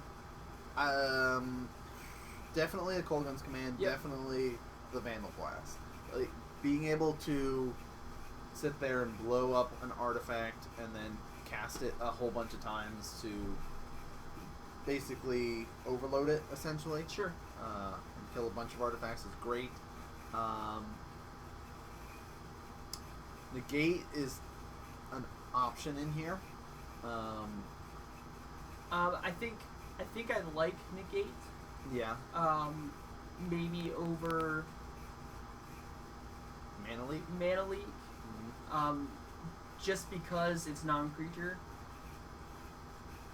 definitely a Kolaghan's Command. Yep. Definitely the Vandal Blast. Like, being able to sit there and blow up an artifact and then cast it a whole bunch of times to basically overload it, essentially. Sure. And kill a bunch of artifacts is great. Negate is an option in here. I think I like Negate. Yeah. Maybe over Mana Leak. Mana Leak. Mm-hmm. Just because it's non-creature.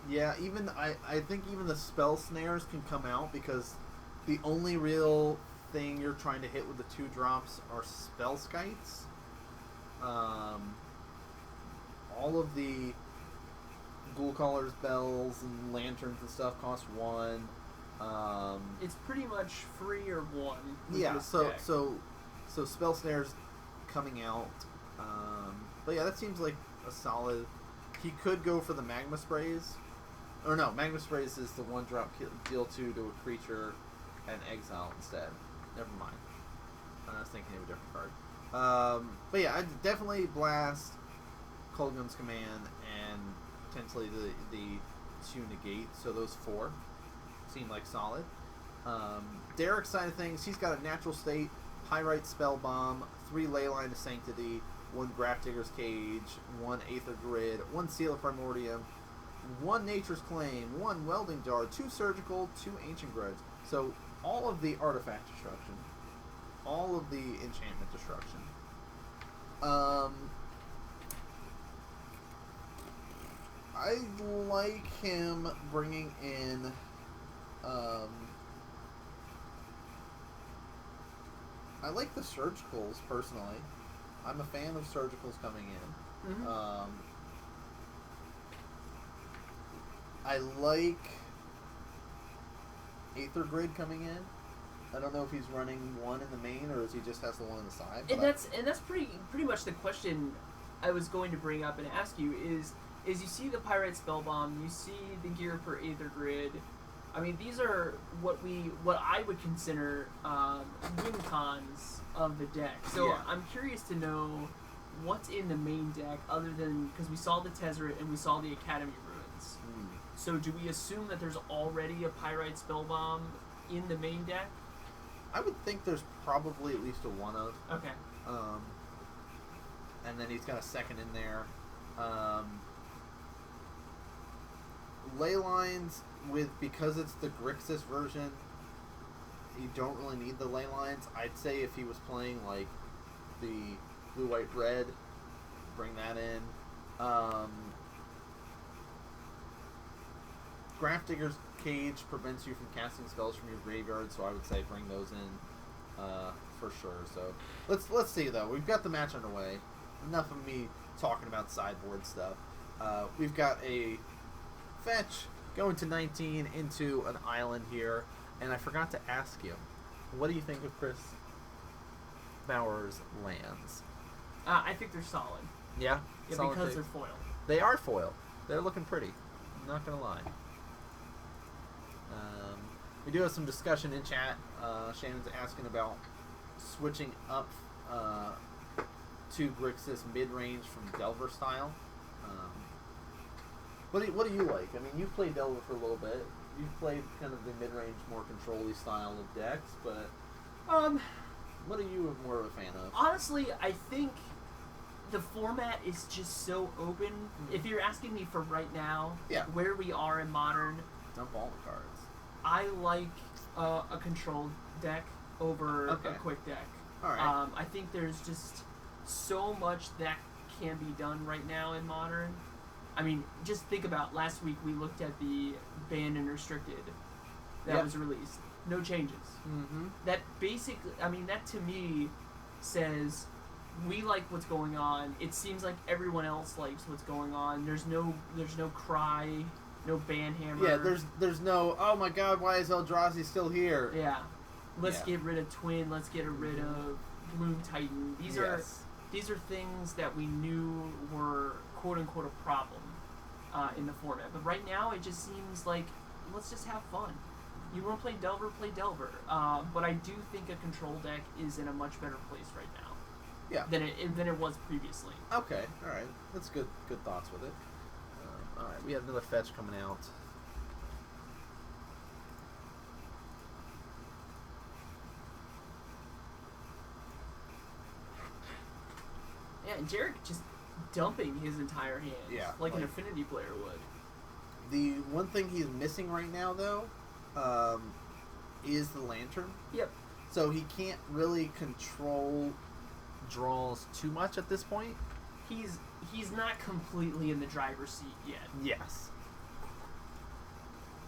Yeah, even I think even the spell snares can come out because the only real thing you're trying to hit with the 2 drops are spell skites. All of the Ghoul Caller's bells and lanterns and stuff cost 1. It's pretty much free or 1. with Yeah, this so deck. so spell snares coming out. But yeah, that seems like a solid. He could go for the Magma Sprays. Or no, Magma Sprays is the 1-drop deal 2 to a creature and exile instead. Never mind. I was thinking of a different card. But yeah, I'd definitely blast Kolaghan's Command and potentially the 2 Negate. So those 4 seem like solid. Derek's side of things, he's got a Natural State, Pyrite Spell Bomb, 3 Leyline of Sanctity, 1 Grafdigger's Cage, 1 Aether Grid, 1 Seal of Primordium, 1 Nature's Claim, 1 Welding Jar, 2 Surgical, 2 Ancient Grudge. So all of the artifact destruction, all of the enchantment destruction. I like him bringing in. I like the surgicals personally. I'm a fan of surgicals coming in. Mm-hmm. I like Aether Grid coming in. I don't know if he's running one in the main or if he just has the one on the side. And that's pretty much the question I was going to bring up and ask you is you see the Pyrite Spellbomb, you see the gear for Aether Grid. I mean, these are what I would consider win cons of the deck. So Yeah. I'm curious to know what's in the main deck other than because we saw the Tezzeret and we saw the Academy Ruins. So do we assume that there's already a Pyrite Spellbomb in the main deck? I would think there's probably at least a one of. Okay. And then he's got a second in there. Ley lines because it's the Grixis version, you don't really need the ley lines. I'd say if he was playing like the blue, white, red, bring that in. Grafdigger's Cage prevents you from casting spells from your graveyard, so I would say bring those in for sure. So let's see though. We've got the match underway. Enough of me talking about sideboard stuff. We've got a fetch going to 19 into an island here, and I forgot to ask you, what do you think of Chris Bauer's lands? I think they're solid. Yeah, Yeah, solid because pick. they're foil. They are foil. They're looking pretty. I'm not gonna lie. We do have some discussion in chat. Shannon's asking about switching up to Grixis mid-range from Delver style. What do you like? I mean, you've played Delver for a little bit. You've played kind of the mid-range, more control-y style of decks, but what are you more of a fan of? Honestly, I think the format is just so open. Mm-hmm. If you're asking me for right now, Yeah. where we are in Modern, Dump all the cards. I like a controlled deck over Okay. a quick deck. All right. I think there's just so much that can be done right now in Modern. I mean, just think about last week we looked at the banned and restricted that Yep. was released. No changes. Mm-hmm. That basically, I mean, that to me says we like what's going on. It seems like everyone else likes what's going on. There's no cry, no banhammer. Yeah, there's no, oh my god, why is Eldrazi still here? Yeah. Let's Yeah. get rid of Twin. Let's get rid of Bloom Titan. These are things that we knew were quote unquote a problem in the format. But right now, it just seems like let's just have fun. You want to play Delver, play Delver. But I do think a control deck is in a much better place right now. Yeah. Than it was previously. Okay, all right. That's good thoughts with it. All right, we have another fetch coming out. Yeah, and Jarek just dumping his entire hand. Yeah, like an like- Affinity player would. The one thing he's missing right now, though, is the lantern. Yep. So he can't really control draws too much at this point. He's not completely in the driver's seat yet. Yes.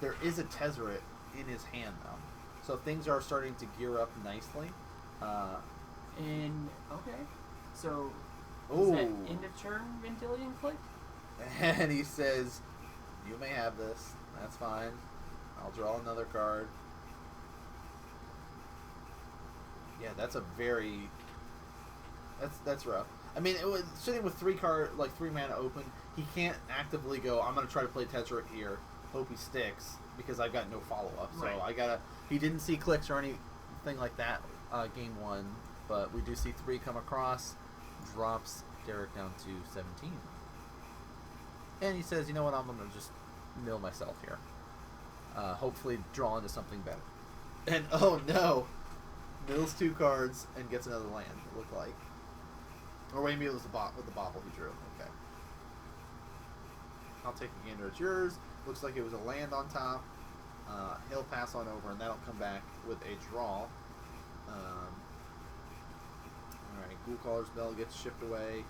There is a Tezzeret in his hand, though. So things are starting to gear up nicely. And okay, so is Ooh. that end of turn Vendilion click? And he says, you may have this. That's fine. I'll draw another card. Yeah, that's a very... That's rough. I mean, it was sitting with three mana open. He can't actively go, I'm going to try to play Tezzeret here. Hope he sticks, because I've got no follow-up. So Right. I got to... He didn't see clicks or anything like that game one, but we do see 3 come across. Drops Derek down to 17. And he says, you know what, I'm going to just mill myself here. Hopefully draw into something better. And, oh no! Mills 2 cards and gets another land, it looked like. Or maybe it was the bobble he drew. Okay. I'll take a gander. It's yours. Looks like it was a land on top. He'll pass on over, and that'll come back with a draw. Alright, Ghoul Caller's Bell gets shipped away.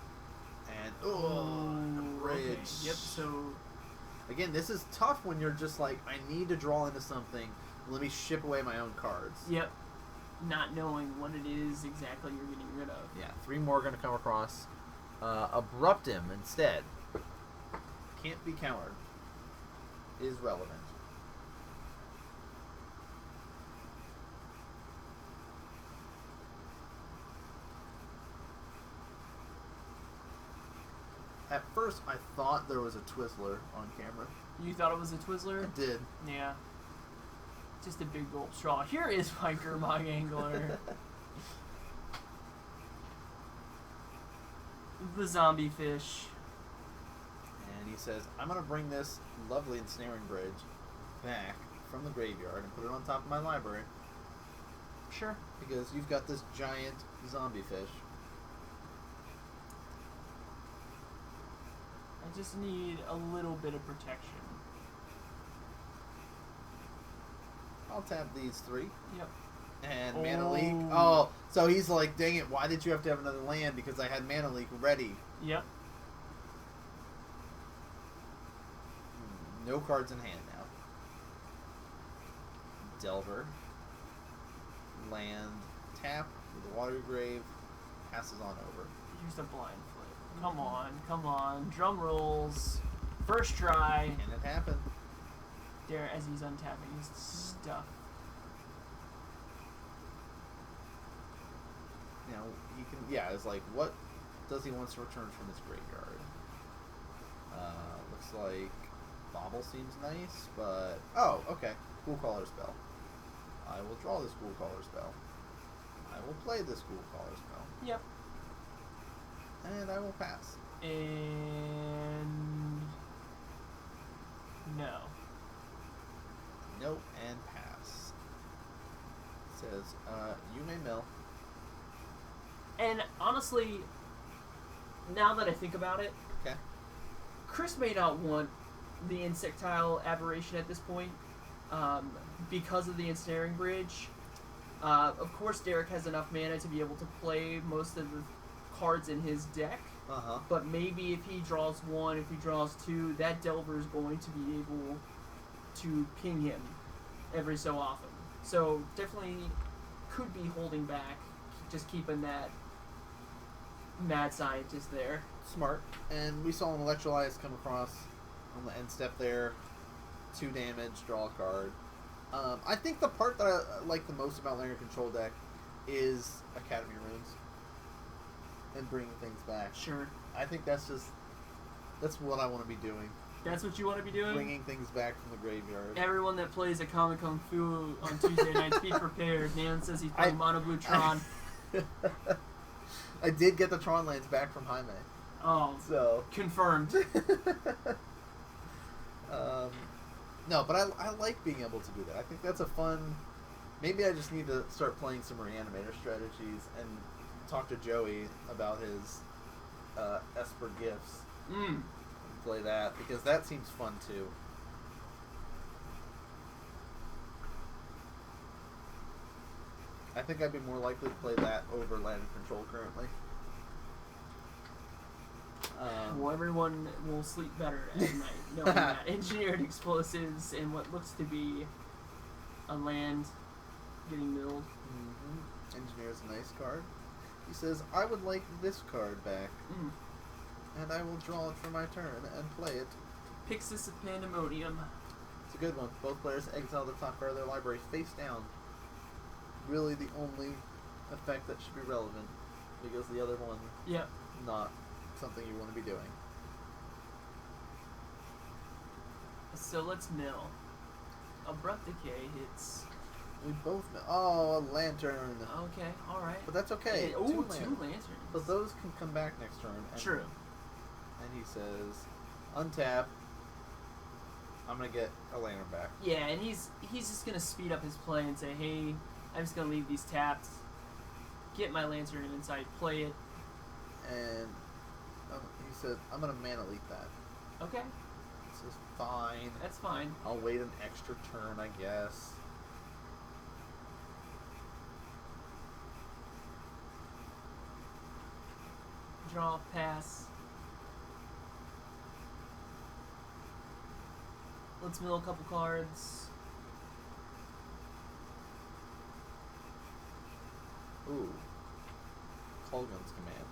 And, oh, Okay. bridge. Yep. So Again, this is tough when you're just like, I need to draw into something. Let me ship away my own cards. Yep. Not knowing what it is exactly you're getting rid of. Yeah, 3 more are going to come across. Abrupt him instead. Can't be countered. Is relevant. At first, I thought there was a Twizzler on camera. You thought it was a Twizzler? I did. Yeah. Just a big gulp straw. Here is my Gurmag Angler. The zombie fish. And he says, I'm going to bring this lovely ensnaring bridge back from the graveyard and put it on top of my library. Sure. Because you've got this giant zombie fish. I just need a little bit of protection. I'll tap these 3. Yep. And Oh. Mana Leak. Oh, so he's like, dang it, why did you have to have another land? Because I had Mana Leak ready. Yep. No cards in hand now. Delver. Land. Tap with a Water Grave. Passes on over. Here's a blind flip. Come on, come on. Drum rolls. First try. Can it happen? There, as he's untapping his stuff. You know, he can. Yeah, it's like, what does he want to return from his graveyard? Looks like Bobble seems nice, but oh, okay. Cool Caller spell. I will draw this Cool Caller spell. I will play this Cool Caller spell, Yep. and I will pass. And no. Nope, and pass. Says, you may mill. And honestly, now that I think about it, Okay. Chris may not want the insectile aberration at this point because of the ensnaring bridge. Of course, Derek has enough mana to be able to play most of the cards in his deck, but maybe if he draws 1, if he draws 2, that Delver is going to be able to ping him every so often. So definitely could be holding back, just keeping that mad scientist there. Smart. And we saw an Electrolyze come across on the end step there. 2 damage, draw a card. I think the part that I like the most about Lander Control deck is Academy Runes. And bringing things back. Sure. I think that's what I want to be doing. That's what you want to be doing? Bringing things back from the graveyard. Everyone that plays at Comic Kung Fu on Tuesday nights, be prepared. Nan says he's playing Mono Blue Tron. I did get the Tron lands back from Jaime. Oh, So. confirmed. No, but I like being able to do that. I think that's a fun. Maybe I just need to start playing some Reanimator strategies and talk to Joey about his Esper gifts. And play that because that seems fun too. I think I'd be more likely to play that over Land Control currently. Well, everyone will sleep better at night knowing that engineered explosives and what looks to be a land getting milled. Engineer's a nice card. He says, I would like this card back, and I will draw it for my turn and play it. Pixis of Pandemonium. It's a good one. Both players exile the top card of their library face down. Really the only effect that should be relevant, because the other one, Yep. not something you want to be doing. So let's mill. Abrupt Decay hits. We both know. Oh, a lantern. Okay, alright. But that's okay. Oh, Two two lanterns. But those can come back next turn. And, True. And he says, untap. I'm going to get a lantern back. Yeah, and he's just gonna speed up his play and say, hey, I'm just gonna leave these tapped, get my lantern inside, play it. And he said, I'm going to mana leak that. Okay, This is fine. that's fine. I'll wait an extra turn, I guess. Draw, pass. Let's mill a couple cards. Ooh. Colgun's command.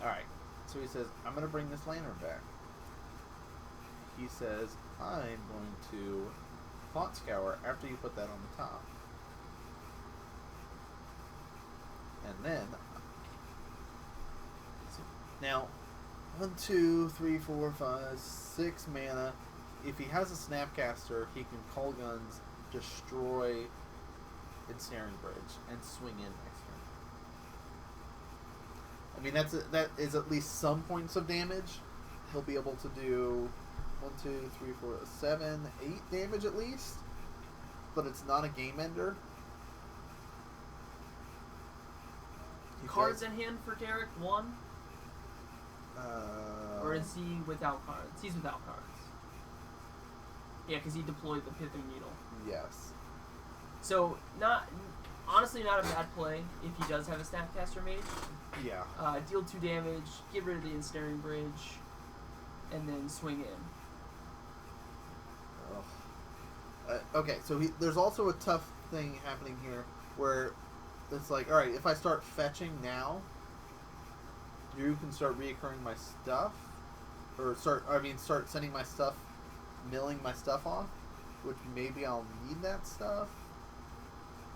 Alright. So he says, I'm going to bring this lantern back. He says, I'm going to Thought Scour after you put that on the top. And then... Now, 1, 2, 3, 4, 5, 6 mana. If he has a Snapcaster, he can Colgun's destroy Ensnaring Bridge and swing in next turn. I mean, that is at least some points of damage. He'll be able to do 1, 2, 3, 4, 7, 8 damage at least. But it's not a game ender. He Cards does- in hand for Derek, 1? Or is he without cards? He's without cards. Yeah, because he deployed the Pithing Needle. Yes. So, honestly not a bad play if he does have a Snapcaster Mage. Yeah. Deal 2 damage, get rid of the Ensnaring Bridge, and then swing in. Okay, so there's also a tough thing happening here where it's like, alright, if I start fetching now, you can start reoccurring my stuff, or start sending my stuff, milling my stuff off, which maybe I'll need that stuff,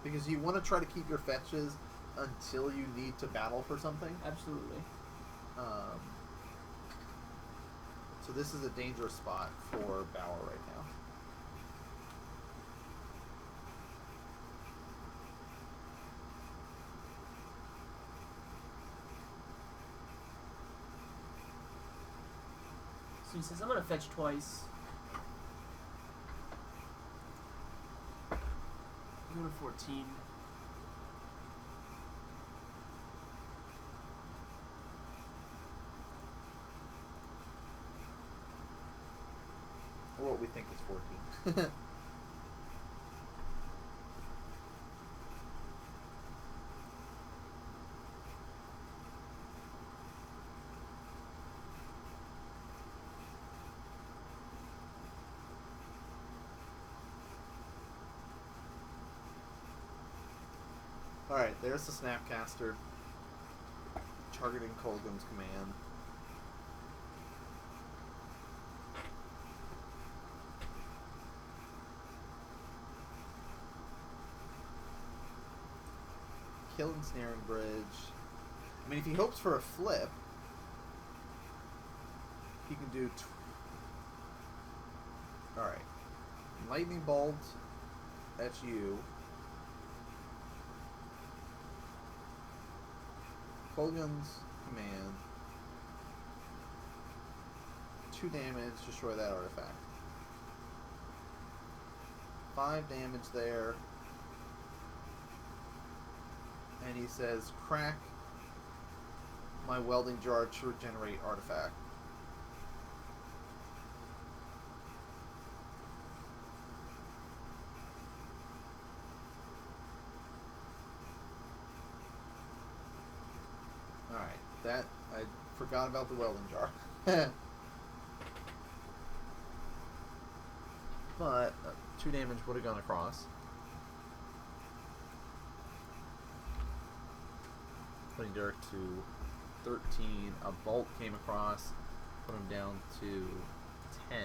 because you want to try to keep your fetches until you need to battle for something. Absolutely. So this is a dangerous spot for Bauer right now. So he says, I'm going to fetch twice. Go to 14. Or what we think is 14. Alright, there's the Snapcaster. Targeting Colgun's command. Kill Ensnaring Bridge. I mean, if he hopes for a flip, he can do... Alright. Lightning Bolt at you. Colgun's command. 2 damage, destroy that artifact. 5 damage there. And he says, crack my welding jar to regenerate artifact. Alright, that, I forgot about the welding jar. But 2 damage would have gone across. Putting Derek to 13. A bolt came across, put him down to 10.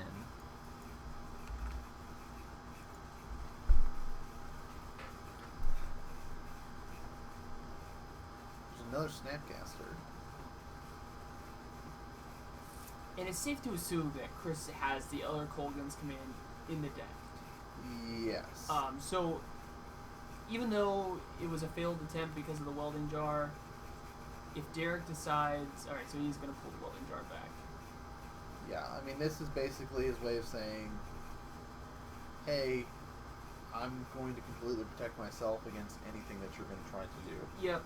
There's another Snapcaster. And it's safe to assume that Chris has the other Colgun's command in the deck. Yes. So, even though it was a failed attempt because of the welding jar, if Derek decides... Alright, so he's going to pull the welding jar back. Yeah, I mean, this is basically his way of saying, hey, I'm going to completely protect myself against anything that you're going to try to do. Yep.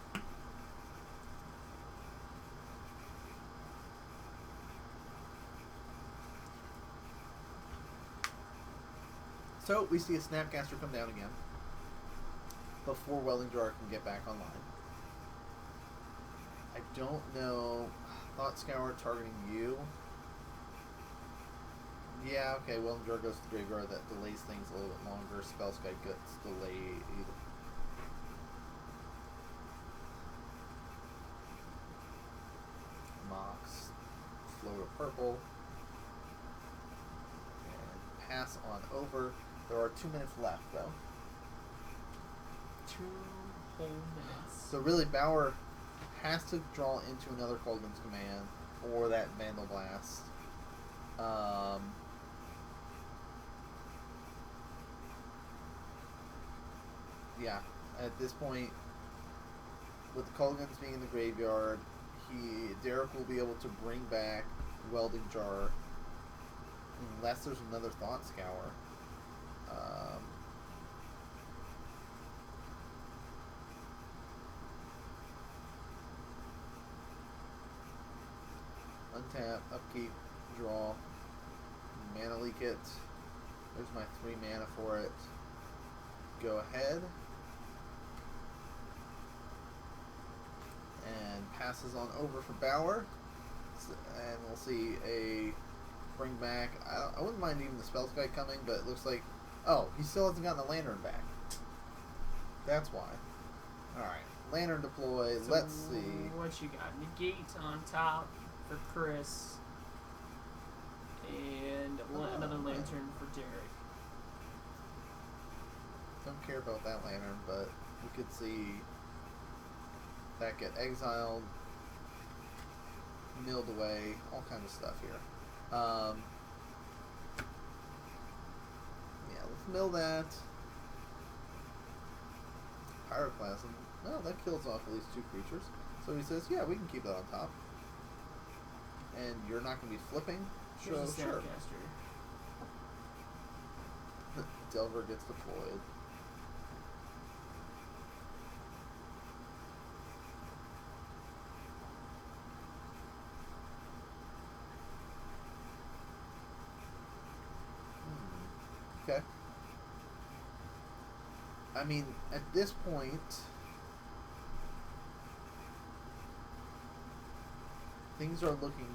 So, we see a Snapcaster come down again before Welding Jar can get back online. I don't know... Thought Scour targeting you. Yeah, okay, Welding Jar goes to the graveyard. That delays things a little bit longer. Spellskite gets delayed. Mox, flow to purple. And pass on over. There are 2 minutes left, though. 2 whole minutes. So really, Bauer has to draw into another Kolgan's Command or that Vandal Blast. Yeah, at this point, with the Kolgans being in the graveyard, Derek will be able to bring back Welding Jar unless there's another Thought Scour. Untap, upkeep, draw, mana leak it. There's my 3 mana for it. Go ahead. And passes on over for Bauer. And we'll see a bring back. I wouldn't mind even the Spellskite coming, but it looks like, oh, he still hasn't gotten the Lantern back. That's why. Alright, Lantern deploy. So Let's see. what you got? Negate on top for Chris. And another Lantern for Derek. Don't care about that Lantern, but we could see that get exiled, milled away, all kinds of stuff here. Yeah, let's mill that. Pyroclasm. Well, that kills off at least 2 creatures. So he says, yeah, we can keep that on top. And you're not going to be flipping? Here's a Sure. Snapcaster. Delver gets deployed. Okay. I mean, at this point, things are looking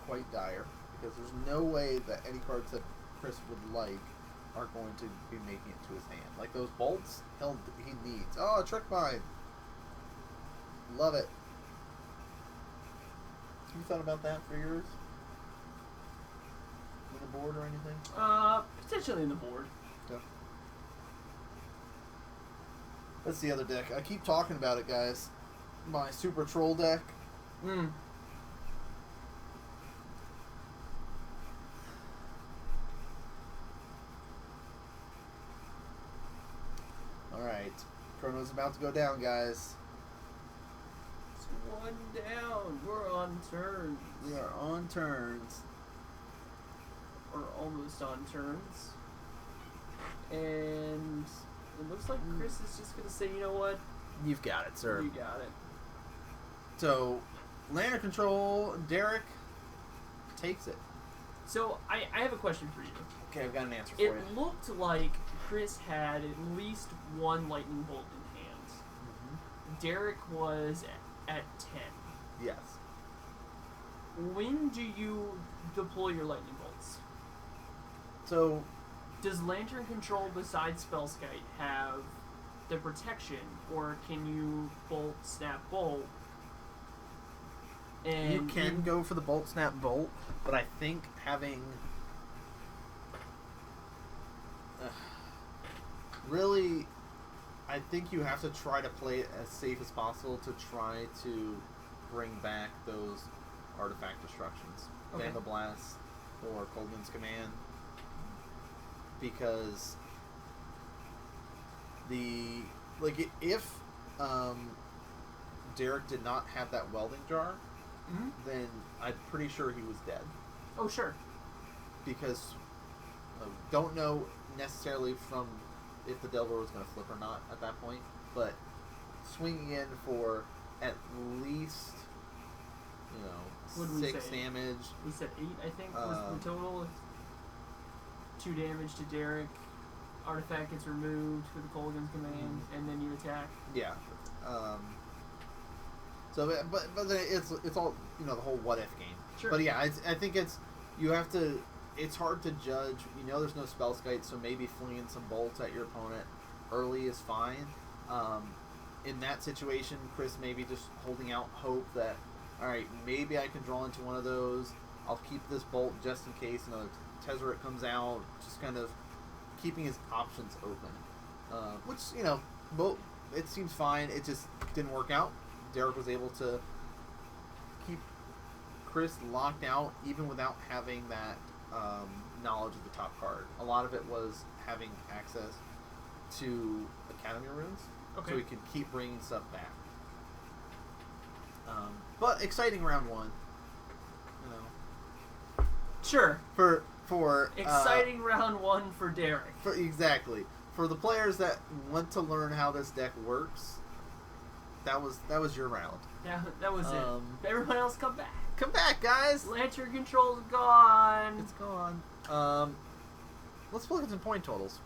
quite dire because there's no way that any cards that Chris would like are going to be making it to his hand. Like those bolts, he needs. Oh, Trick Mine! Love it. You thought about that for yours? In the board or anything? Potentially in the board. Yeah. That's the other deck. I keep talking about it, guys. My Super Troll deck. Alright. Chrono's about to go down, guys. It's 1 down. We're on turns. We are on turns. Or almost on turns. And it looks like Chris is just going to say, you know what? You've got it, sir. You got it. So, Lantern Control, Derek takes it. So, I have a question for you. Okay, I've got an answer for It you. looked like Chris had at least 1 lightning bolt in hand. Derek was at 10. Yes. When do you deploy your lightning bolts? So, Does Lantern Control besides Spellskite have the protection, or can you bolt, snap, bolt? And you can go for the Bolt Snap Bolt, but I think having... really, I think you have to try to play it as safe as possible to try to bring back those artifact destructions. Okay. Vandal Blast or Coldman's Command. Because if Derek did not have that welding jar, then I'm pretty sure he was dead. Oh, sure. Because don't know necessarily from if the Delver was going to flip or not at that point, but swinging in for at least, What did we 6 say? damage. We said 8, I think, was the total. 2 damage to Derek. Artifact gets removed for the Colgan's command, and then you attack. Yeah. So, but then it's all the whole what if game. Sure. But yeah, I think it's you have to it's hard to judge. You know, there's no spell skite, so maybe flinging some bolts at your opponent early is fine. In that situation, Chris maybe just holding out hope that, all right, maybe I can draw into one of those. I'll keep this bolt just in case another Tezzeret comes out. Just kind of keeping his options open, which, you know, it seems fine. It just didn't work out. Derek was able to keep Chris locked out even without having that knowledge of the top card. A lot of it was having access to Academy runes, Okay. so he could keep bringing stuff back. But exciting round one, you know. Sure. For Exciting round one for Derek. Exactly. For the players that want to learn how this deck works, that was your round. That was it. Everyone else come back. Come back, guys. Lantern control's gone. It's gone. Let's look at some point totals.